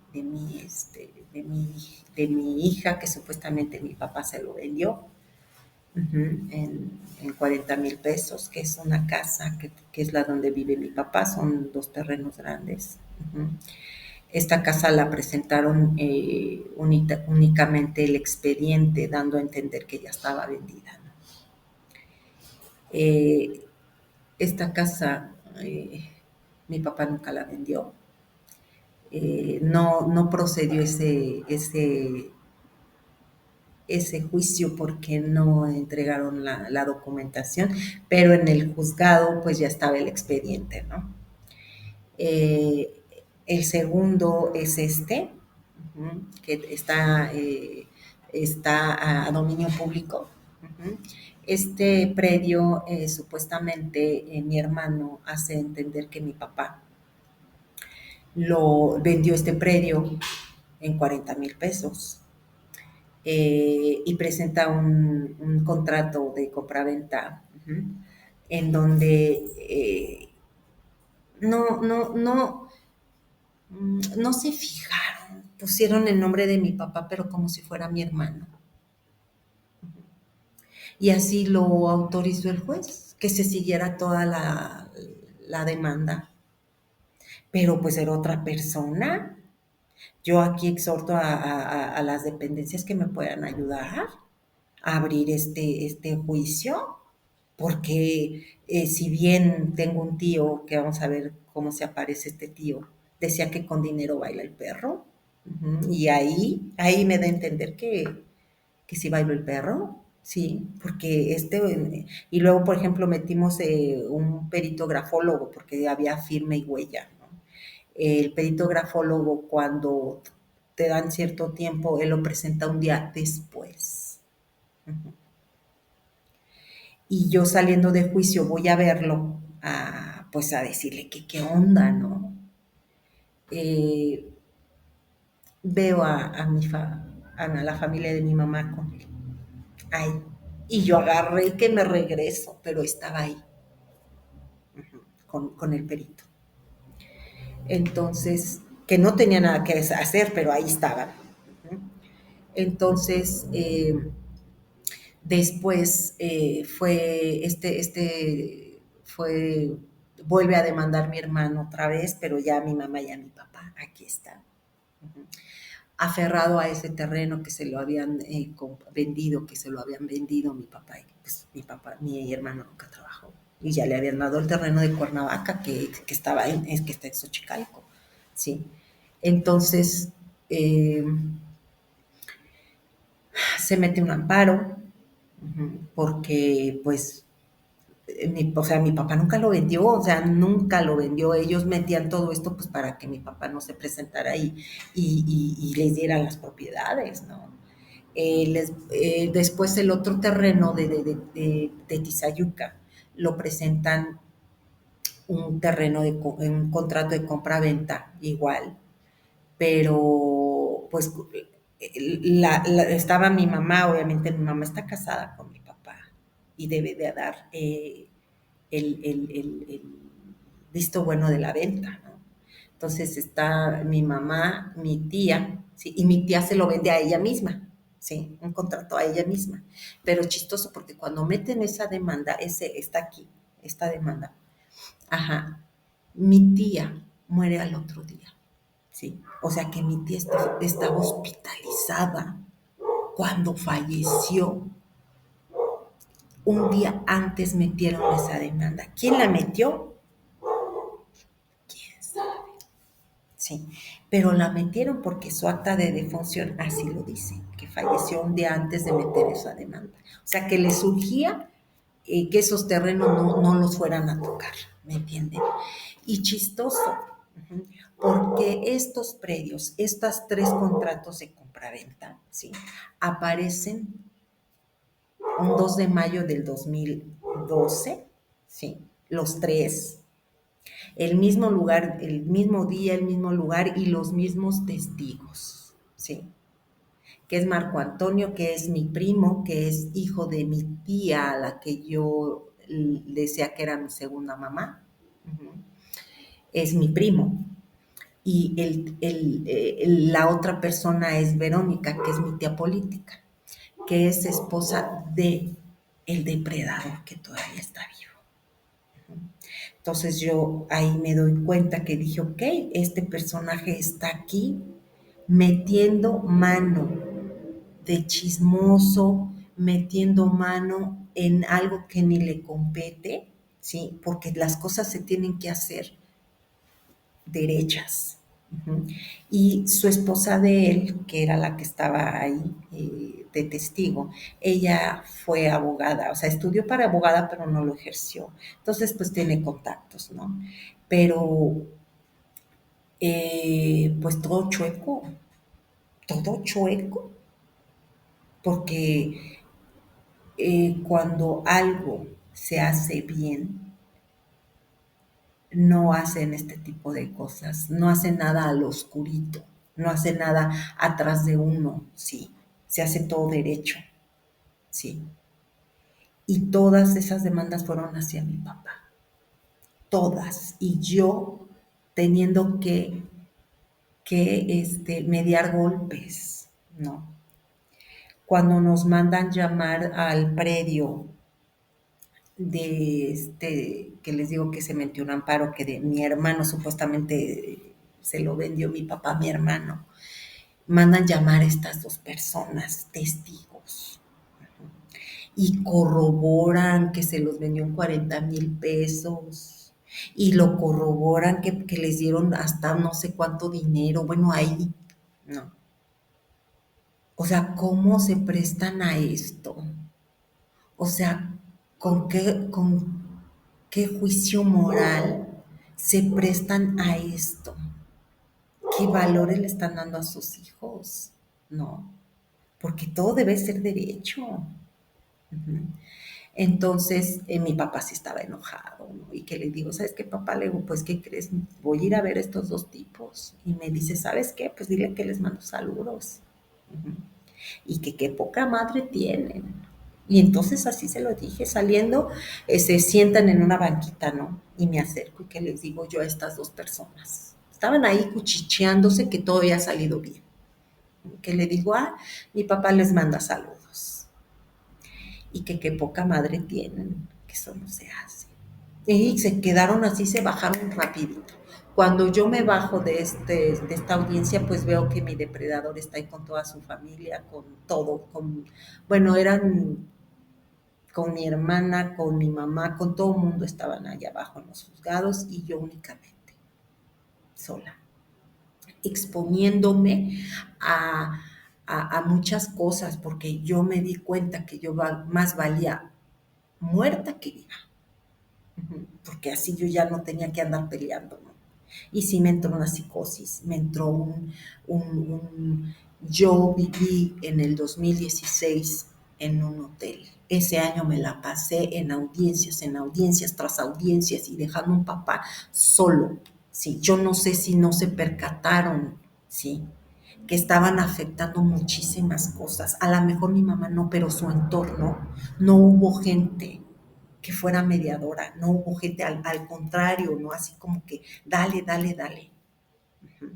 hija, que supuestamente mi papá se lo vendió, en 40,000 pesos, que es una casa que es la donde vive mi papá, son dos terrenos grandes. Uh-huh. Esta casa la presentaron únicamente el expediente, dando a entender que ya estaba vendida, ¿no? Eh, esta casa, mi papá nunca la vendió. No procedió ese juicio porque no entregaron la documentación, pero en el juzgado pues ya estaba el expediente, ¿no? Eh, el segundo es que está a dominio público. Uh-huh. Este predio, supuestamente, mi hermano hace entender que mi papá lo vendió este predio en 40,000 pesos, y presenta un contrato de compraventa, uh-huh, en donde no, no se fijaron, pusieron el nombre de mi papá, pero como si fuera mi hermano. Y así lo autorizó el juez, que se siguiera toda la demanda. Pero pues era otra persona. Yo aquí exhorto a las dependencias que me puedan ayudar a abrir este juicio, porque si bien tengo un tío, que vamos a ver cómo se aparece este tío, decía que con dinero baila el perro, uh-huh, y ahí me da a entender que sí bailó el perro, sí, porque y luego, por ejemplo, metimos un perito grafólogo, porque había firma y huella, ¿no? El perito grafólogo, cuando te dan cierto tiempo, él lo presenta un día después. Uh-huh. Y yo saliendo de juicio voy a verlo, pues a decirle que qué onda, ¿no? Eh, veo a la familia de mi mamá con él. Ahí. Y yo agarré que me regreso, pero estaba ahí, uh-huh, con el perito. Entonces, que no tenía nada que hacer, pero ahí estaban. Uh-huh. Entonces, después vuelve a demandar mi hermano otra vez, pero ya a mi mamá y a mi papá, aquí está. Uh-huh. Aferrado a ese terreno que se lo habían vendido, que se lo habían vendido mi papá, y pues mi hermano nunca trabajó. Y ya le habían dado el terreno de Cuernavaca que está en Xochicalco, ¿sí? Entonces, eh, se mete un amparo, porque pues o sea, mi papá nunca lo vendió, o sea, nunca lo vendió. Ellos metían todo esto pues para que mi papá no se presentara ahí y les dieran las propiedades, ¿no? Después el otro terreno de Tizayuca lo presentan un terreno un contrato de compra-venta igual, pero pues estaba mi mamá, obviamente mi mamá está casada con mi papá y debe de dar el visto bueno de la venta, ¿no? Entonces está mi mamá, mi tía, ¿sí? Y mi tía se lo vende a ella misma, ¿sí? Un contrato a ella misma. Pero chistoso porque cuando meten esa demanda, está aquí, esta demanda, ajá, mi tía muere al otro día, ¿sí? O sea que mi tía estaba hospitalizada cuando falleció. Un día antes metieron esa demanda. ¿Quién la metió? ¿Quién sabe? Sí, pero la metieron porque su acta de defunción así lo dice, que falleció un día antes de meter esa demanda. O sea, que le surgía que esos terrenos no los fueran a tocar, ¿me entienden? Y chistoso, porque estos predios, estos tres contratos de compraventa, ¿sí? Aparecen un 2 de mayo del 2012, ¿sí? Los tres, el mismo lugar, el mismo día, el mismo lugar y los mismos testigos, ¿sí? Que es Marco Antonio, que es mi primo, que es hijo de mi tía, a la que yo decía que era mi segunda mamá. Uh-huh. Es mi primo. Y la otra persona es Verónica, que es mi tía política, que es esposa de el depredador que todavía está vivo. Entonces yo ahí me doy cuenta que dije, ok, este personaje está aquí metiendo mano de chismoso, metiendo mano en algo que ni le compete, ¿sí? Porque las cosas se tienen que hacer derechas. Uh-huh. Y su esposa de él, que era la que estaba ahí de testigo, ella fue abogada, o sea, estudió para abogada, pero no lo ejerció. Entonces, pues tiene contactos, ¿no? Pero, pues todo chueco, porque cuando algo se hace bien, no hacen este tipo de cosas, no hacen nada al oscurito, no hacen nada atrás de uno, sí, se hace todo derecho, sí. Y todas esas demandas fueron hacia mi papá, todas, y yo teniendo que mediar golpes, ¿no? Cuando nos mandan llamar al predio que les digo que se metió un amparo que de mi hermano supuestamente se lo vendió mi papá a mi hermano, mandan llamar a estas dos personas, testigos, y corroboran que se los vendió en 40,000 pesos, y lo corroboran que les dieron hasta no sé cuánto dinero, bueno, ahí, no. O sea, ¿cómo se prestan a esto? O sea, ¿con qué juicio moral se prestan a esto? ¿Qué valores le están dando a sus hijos? No, porque todo debe ser derecho. Ujú. Entonces, mi papá sí estaba enojado, ¿no? Y que le digo, ¿sabes qué, papá? Le digo, pues, ¿qué crees? Voy a ir a ver a estos dos tipos. Y me dice, ¿sabes qué? Pues dile que les mando saludos. Ujú. Y que qué poca madre tienen. Y entonces así se lo dije, saliendo, se sientan en una banquita, ¿no? Y me acerco y que les digo yo a estas dos personas. Estaban ahí cuchicheándose que todo había salido bien. Que le digo, mi papá les manda saludos. Y que qué poca madre tienen, que eso no se hace. Y se quedaron así, se bajaron rapidito. Cuando yo me bajo de esta audiencia, pues veo que mi depredador está ahí con toda su familia, con todo, bueno, eran con mi hermana, con mi mamá, con todo el mundo estaban allá abajo en los juzgados y yo únicamente, sola, exponiéndome a, a muchas cosas, porque yo me di cuenta que yo más valía muerta que viva. Porque así yo ya no tenía que andar peleando, ¿no? Y sí me entró una psicosis, me entró yo viví en el 2016 en un hotel. Ese año me la pasé en audiencias tras audiencias y dejando a un papá solo. Sí, yo no sé si no se percataron, sí, que estaban afectando muchísimas cosas. A lo mejor mi mamá no, pero su entorno, no hubo gente, que fuera mediadora, no hubo gente al contrario, ¿no? Así como que dale, dale, dale. Ujú.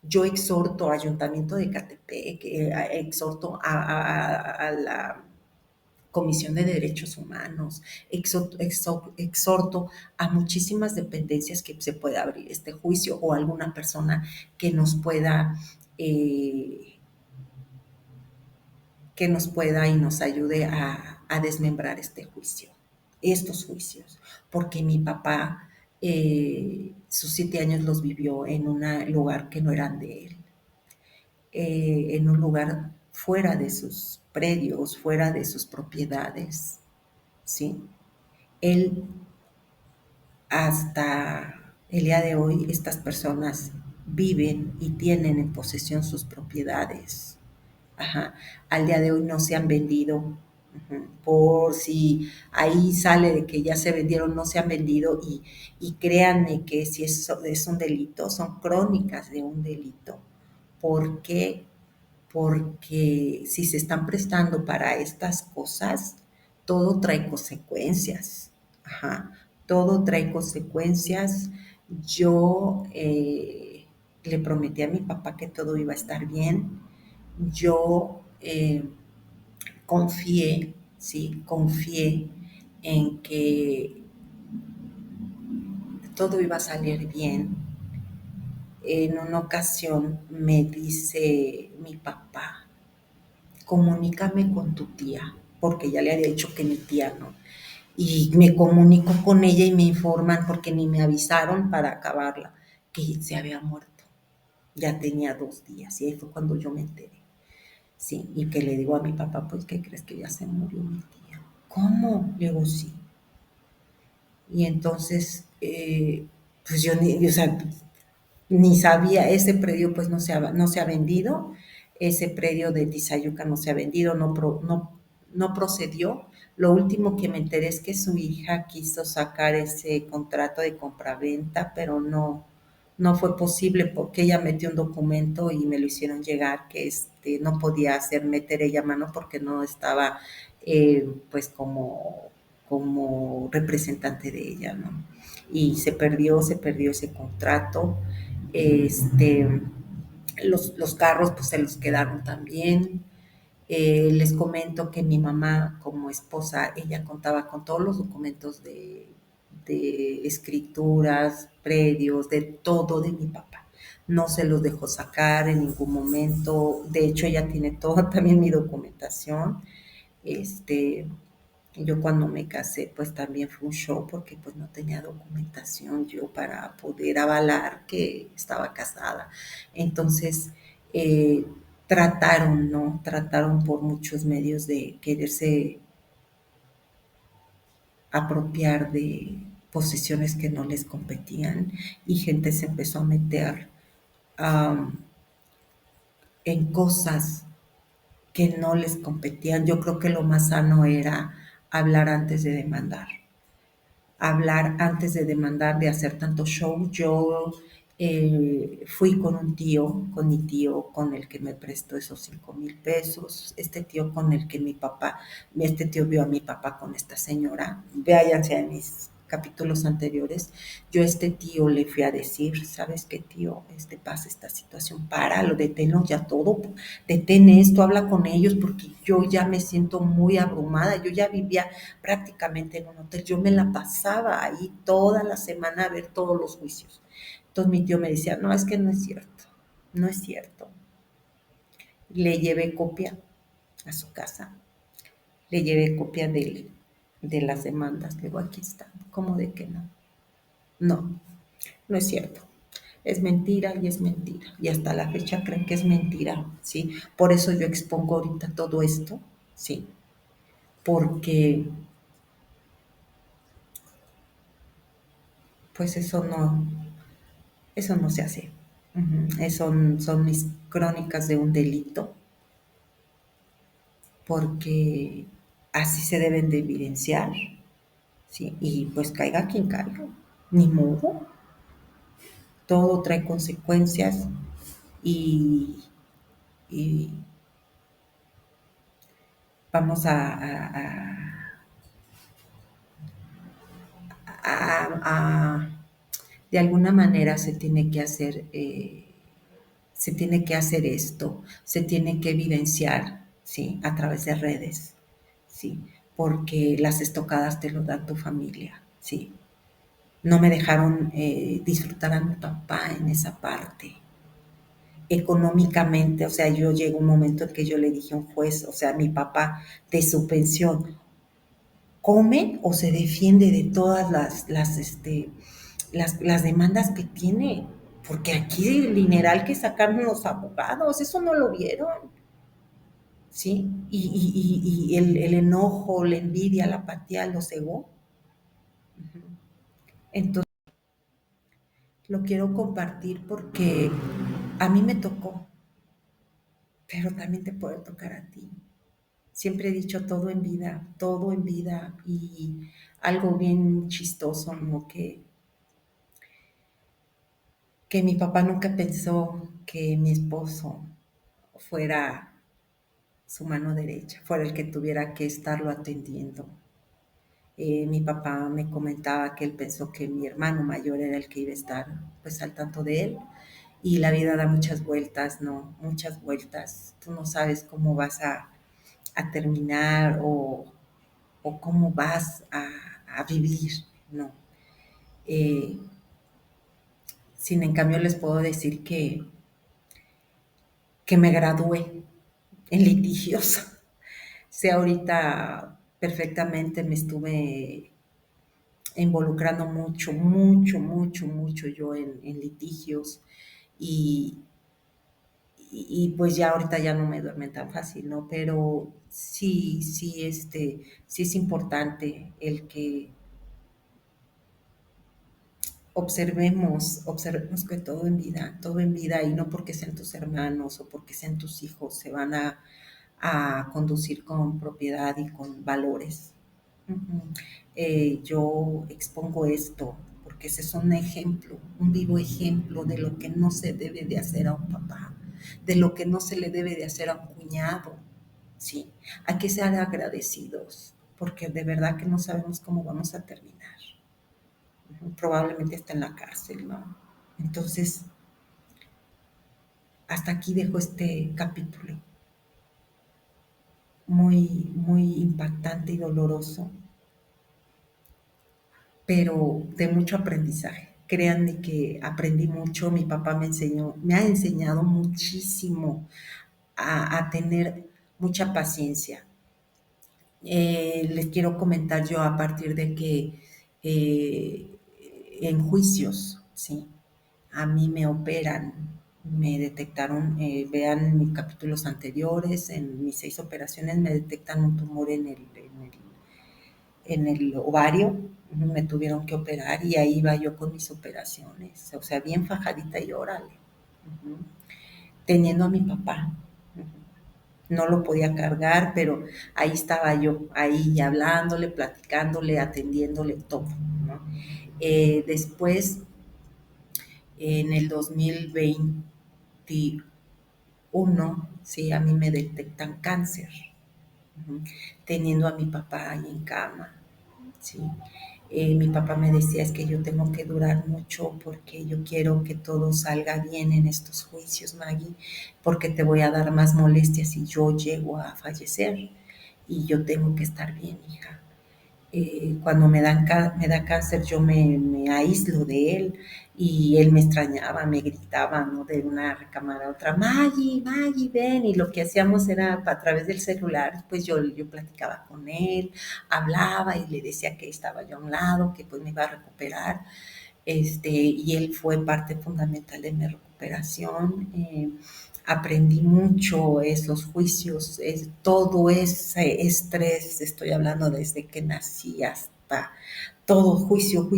Yo exhorto a Ayuntamiento de Catepec, exhorto a la Comisión de Derechos Humanos, exhorto a muchísimas dependencias que se pueda abrir este juicio o alguna persona que nos pueda, eh, que nos pueda y nos ayude a desmembrar este juicio, estos juicios, porque mi papá sus 7 años los vivió en un lugar que no eran de él, en un lugar fuera de sus predios, fuera de sus propiedades, ¿sí? Él, hasta el día de hoy, estas personas viven y tienen en posesión sus propiedades. Ajá. Al día de hoy no se han vendido. Por si ahí sale de que ya se vendieron, no se han vendido y créanme que si es un delito, son crónicas de un delito. ¿Por qué? Porque si se están prestando para estas cosas, todo trae consecuencias. Ajá, todo trae consecuencias. Yo le prometí a mi papá que todo iba a estar bien. Yo confié, ¿sí? Confié en que todo iba a salir bien. En una ocasión me dice mi papá, comunícame con tu tía, porque ya le había dicho que mi tía no. Y me comunico con ella y me informan, porque ni me avisaron para acabarla, que se había muerto. Ya tenía 2 días y ahí fue cuando yo me enteré. Sí, y que le digo a mi papá, pues, ¿qué crees que ya se murió mi tía? ¿Cómo? Le digo, sí. Y entonces, pues yo ni, o sea, ni sabía, ese predio pues no se ha vendido, ese predio de Tizayuca no se ha vendido, no procedió. Lo último que me enteré es que su hija quiso sacar ese contrato de compraventa, pero no fue posible porque ella metió un documento y me lo hicieron llegar que no podía meter ella mano porque no estaba pues como representante de ella, ¿no? Y se perdió ese contrato. Este, los carros pues se los quedaron también. Les comento que mi mamá como esposa, ella contaba con todos los documentos de escrituras, predios, de todo de mi papá. No se los dejó sacar en ningún momento. De hecho, ella tiene toda también mi documentación. Este, yo cuando me casé, pues también fue un show porque pues no tenía documentación yo para poder avalar que estaba casada. Entonces, eh, trataron, ¿no? Trataron por muchos medios de quererse apropiar de posiciones que no les competían y gente se empezó a meter um, en cosas que no les competían. Yo creo que lo más sano era hablar antes de demandar. Hablar antes de demandar, de hacer tanto show. Yo fui con mi tío, con el que me prestó esos 5,000 pesos, este tío con el que este tío vio a mi papá con esta señora, váyanse a mis capítulos anteriores, yo a este tío le fui a decir, ¿sabes qué tío? Pasa esta situación, páralo, deténlo ya todo, detén esto, habla con ellos porque yo ya me siento muy abrumada, yo ya vivía prácticamente en un hotel, yo me la pasaba ahí toda la semana a ver todos los juicios. Entonces mi tío me decía, no, es que no es cierto, no es cierto. Le llevé copia a su casa, le llevé copia de las demandas, le digo, aquí está, ¿cómo de que no? No, no es cierto. Es mentira y es mentira. Y hasta la fecha creen que es mentira, ¿sí? Por eso yo expongo ahorita todo esto, ¿sí? Porque pues eso no se hace. Son mis crónicas de un delito, porque así se deben de evidenciar, ¿sí? Y pues caiga quien caiga, ni modo, todo trae consecuencias y, y vamos de alguna manera se tiene que hacer esto, se tiene que evidenciar, ¿sí? A través de redes, ¿sí? Porque las estocadas te lo da tu familia, ¿sí? No me dejaron disfrutar a mi papá en esa parte. Económicamente, o sea, yo llegó un momento en que yo le dije a un juez, o sea, mi papá de su pensión, ¿come o se defiende de todas las demandas que tiene? Porque aquí el dineral que sacaron los abogados, eso no lo vieron, ¿sí? Y el enojo, la envidia, la apatía lo cegó. Entonces, lo quiero compartir porque a mí me tocó, pero también te puede tocar a ti. Siempre he dicho todo en vida y algo bien chistoso, ¿no? Que mi papá nunca pensó que mi esposo fuera su mano derecha, fuera el que tuviera que estarlo atendiendo. Mi papá me comentaba que él pensó que mi hermano mayor era el que iba a estar pues al tanto de él y la vida da muchas vueltas, ¿no? Muchas vueltas. Tú no sabes cómo vas a terminar o cómo vas a vivir, ¿no? Eh, Sin en cambio les puedo decir que me gradué en litigios. Sé ahorita perfectamente me estuve involucrando mucho yo en litigios y, pues ya ahorita ya no me duermen tan fácil, ¿no? Pero sí es importante el que observemos que todo en vida, y no porque sean tus hermanos o porque sean tus hijos, se van a conducir con propiedad y con valores. Ujú. Yo expongo esto porque ese es un ejemplo, un vivo ejemplo de lo que no se debe de hacer a un papá, de lo que no se le debe de hacer a un cuñado, ¿sí? Hay que ser agradecidos porque de verdad que no sabemos cómo vamos a terminar. Probablemente está en la cárcel, ¿no? Entonces, hasta aquí dejo este capítulo muy impactante y doloroso, pero de mucho aprendizaje. Créanme que aprendí mucho, mi papá me ha enseñado muchísimo a tener mucha paciencia. Les quiero comentar yo a partir de que eh, en juicios, ¿sí? A mí me operan, me detectaron, vean mis capítulos anteriores, en mis 6 operaciones me detectan un tumor en el ovario, me tuvieron que operar y ahí iba yo con mis operaciones, o sea, bien fajadita y órale, teniendo a mi papá. No lo podía cargar, pero ahí estaba yo, ahí hablándole, platicándole, atendiéndole todo, ¿no? Después, en el 2021, sí, a mí me detectan cáncer, uh-huh, teniendo a mi papá ahí en cama, sí. Mi papá me decía, es que yo tengo que durar mucho porque yo quiero que todo salga bien en estos juicios, Maggie, porque te voy a dar más molestias si yo llego a fallecer y yo tengo que estar bien, hija. Cuando me da cáncer yo me aíslo de él y él me extrañaba, me gritaba, ¿no? De una recámara a otra, Maggie, Maggie, ven, y lo que hacíamos era a través del celular, pues yo platicaba con él, hablaba y le decía que estaba yo a un lado, que pues me iba a recuperar, y él fue parte fundamental de mi recuperación. Aprendí mucho esos juicios, todo ese estrés, estoy hablando desde que nací hasta todo juicio,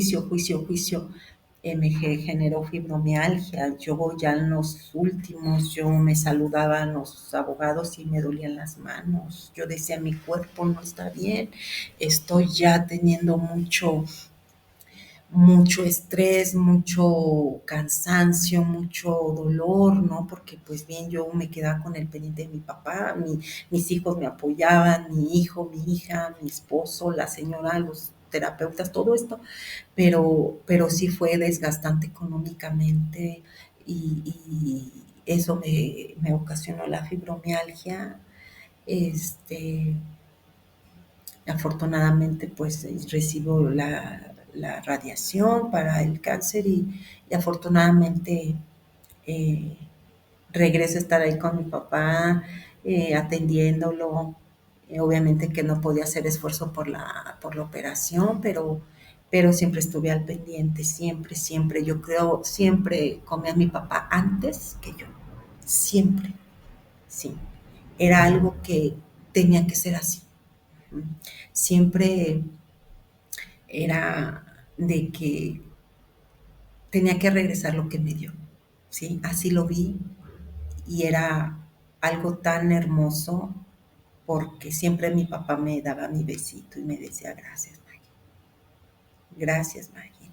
me generó fibromialgia. Yo ya en los últimos, yo me saludaban los abogados y me dolían las manos. Yo decía, mi cuerpo no está bien, estoy ya teniendo mucho estrés, mucho cansancio, mucho dolor, ¿no? Porque pues bien, yo me quedaba con el pendiente de mi papá, mis hijos me apoyaban, mi hijo, mi hija, mi esposo, la señora, terapeutas, todo esto, pero sí fue desgastante económicamente y eso me ocasionó la fibromialgia. Este, afortunadamente, pues recibo la radiación para el cáncer y afortunadamente eh, regreso a estar ahí con mi papá, atendiéndolo. Obviamente que no podía hacer esfuerzo por la operación, pero siempre estuve al pendiente, siempre, siempre. Yo creo, siempre comía a mi papá antes que yo. Siempre, sí. Era algo que tenía que ser así. Siempre era de que tenía que regresar lo que me dio, ¿sí? Así lo vi y era algo tan hermoso porque siempre mi papá me daba mi besito y me decía gracias Maggie.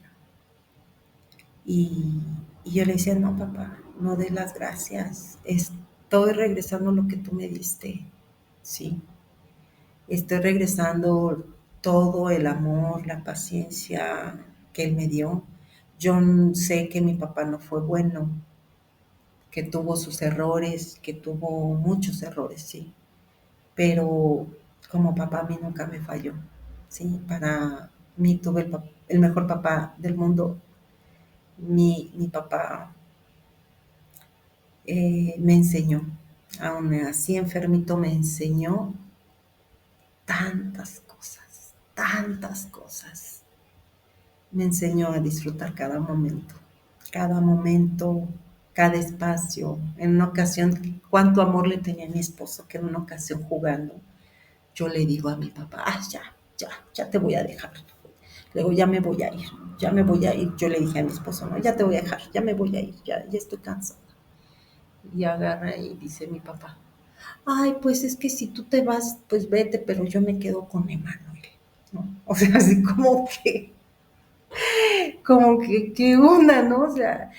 Y, y yo le decía, no papá, no des las gracias, estoy regresando lo que tú me diste, ¿sí? Estoy regresando todo el amor, la paciencia que él me dio. Yo sé que mi papá no fue bueno, que tuvo sus errores, que tuvo muchos errores, sí, pero como papá a mí nunca me falló, sí, para mí tuve el mejor papá del mundo. Mi papá me enseñó, aún así enfermito me enseñó tantas cosas. Me enseñó a disfrutar cada momento, cada espacio. En una ocasión, cuánto amor le tenía a mi esposo, que en una ocasión jugando, yo le digo a mi papá, ya te voy a dejar. Luego ya me voy a ir, ya me voy a ir. Yo le dije a mi esposo, no, ya te voy a dejar, ya me voy a ir, ya estoy cansada. Y agarra y dice mi papá, ay, pues es que si tú te vas, pues vete, pero yo me quedo con Emanuel, ¿no? O sea, así como que, ¿qué onda, no? O sea,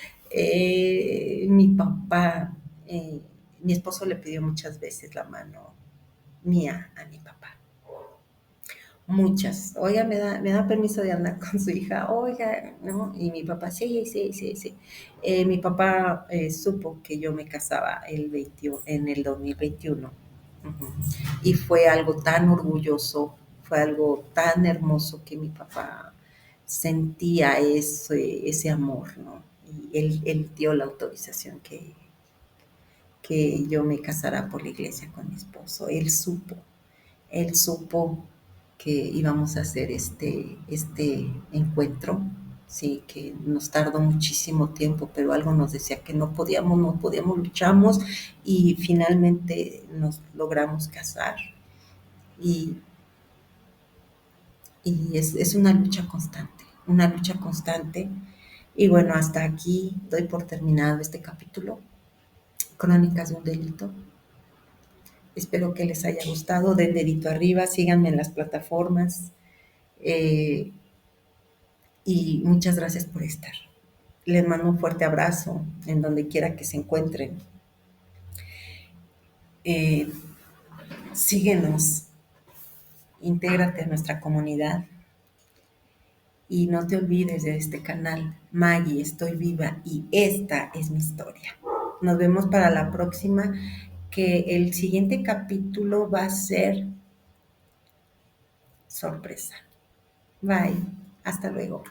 mi papá, eh, mi esposo le pidió muchas veces la mano mía a mi papá. Muchas. Oiga, me da permiso de andar con su hija. Oiga, ¿no? Y mi papá, sí, sí, sí, sí. Mi papá supo que yo me casaba en el 2021. Ujú. Y fue algo tan orgulloso, fue algo tan hermoso que mi papá sentía ese amor, ¿no? Y él dio la autorización que yo me casara por la iglesia con mi esposo. Él supo que íbamos a hacer este encuentro, sí, que nos tardó muchísimo tiempo, pero algo nos decía que no podíamos, luchamos y finalmente nos logramos casar. Y, y es una lucha constante. Y bueno, hasta aquí doy por terminado este capítulo, Crónicas de un delito. Espero que les haya gustado. Den dedito arriba, síganme en las plataformas. Eh, y muchas gracias por estar. Les mando un fuerte abrazo en donde quiera que se encuentren. Eh, síguenos, intégrate a nuestra comunidad y no te olvides de este canal. Maggie, estoy viva y esta es mi historia. Nos vemos para la próxima, que el siguiente capítulo va a ser sorpresa. Bye, hasta luego.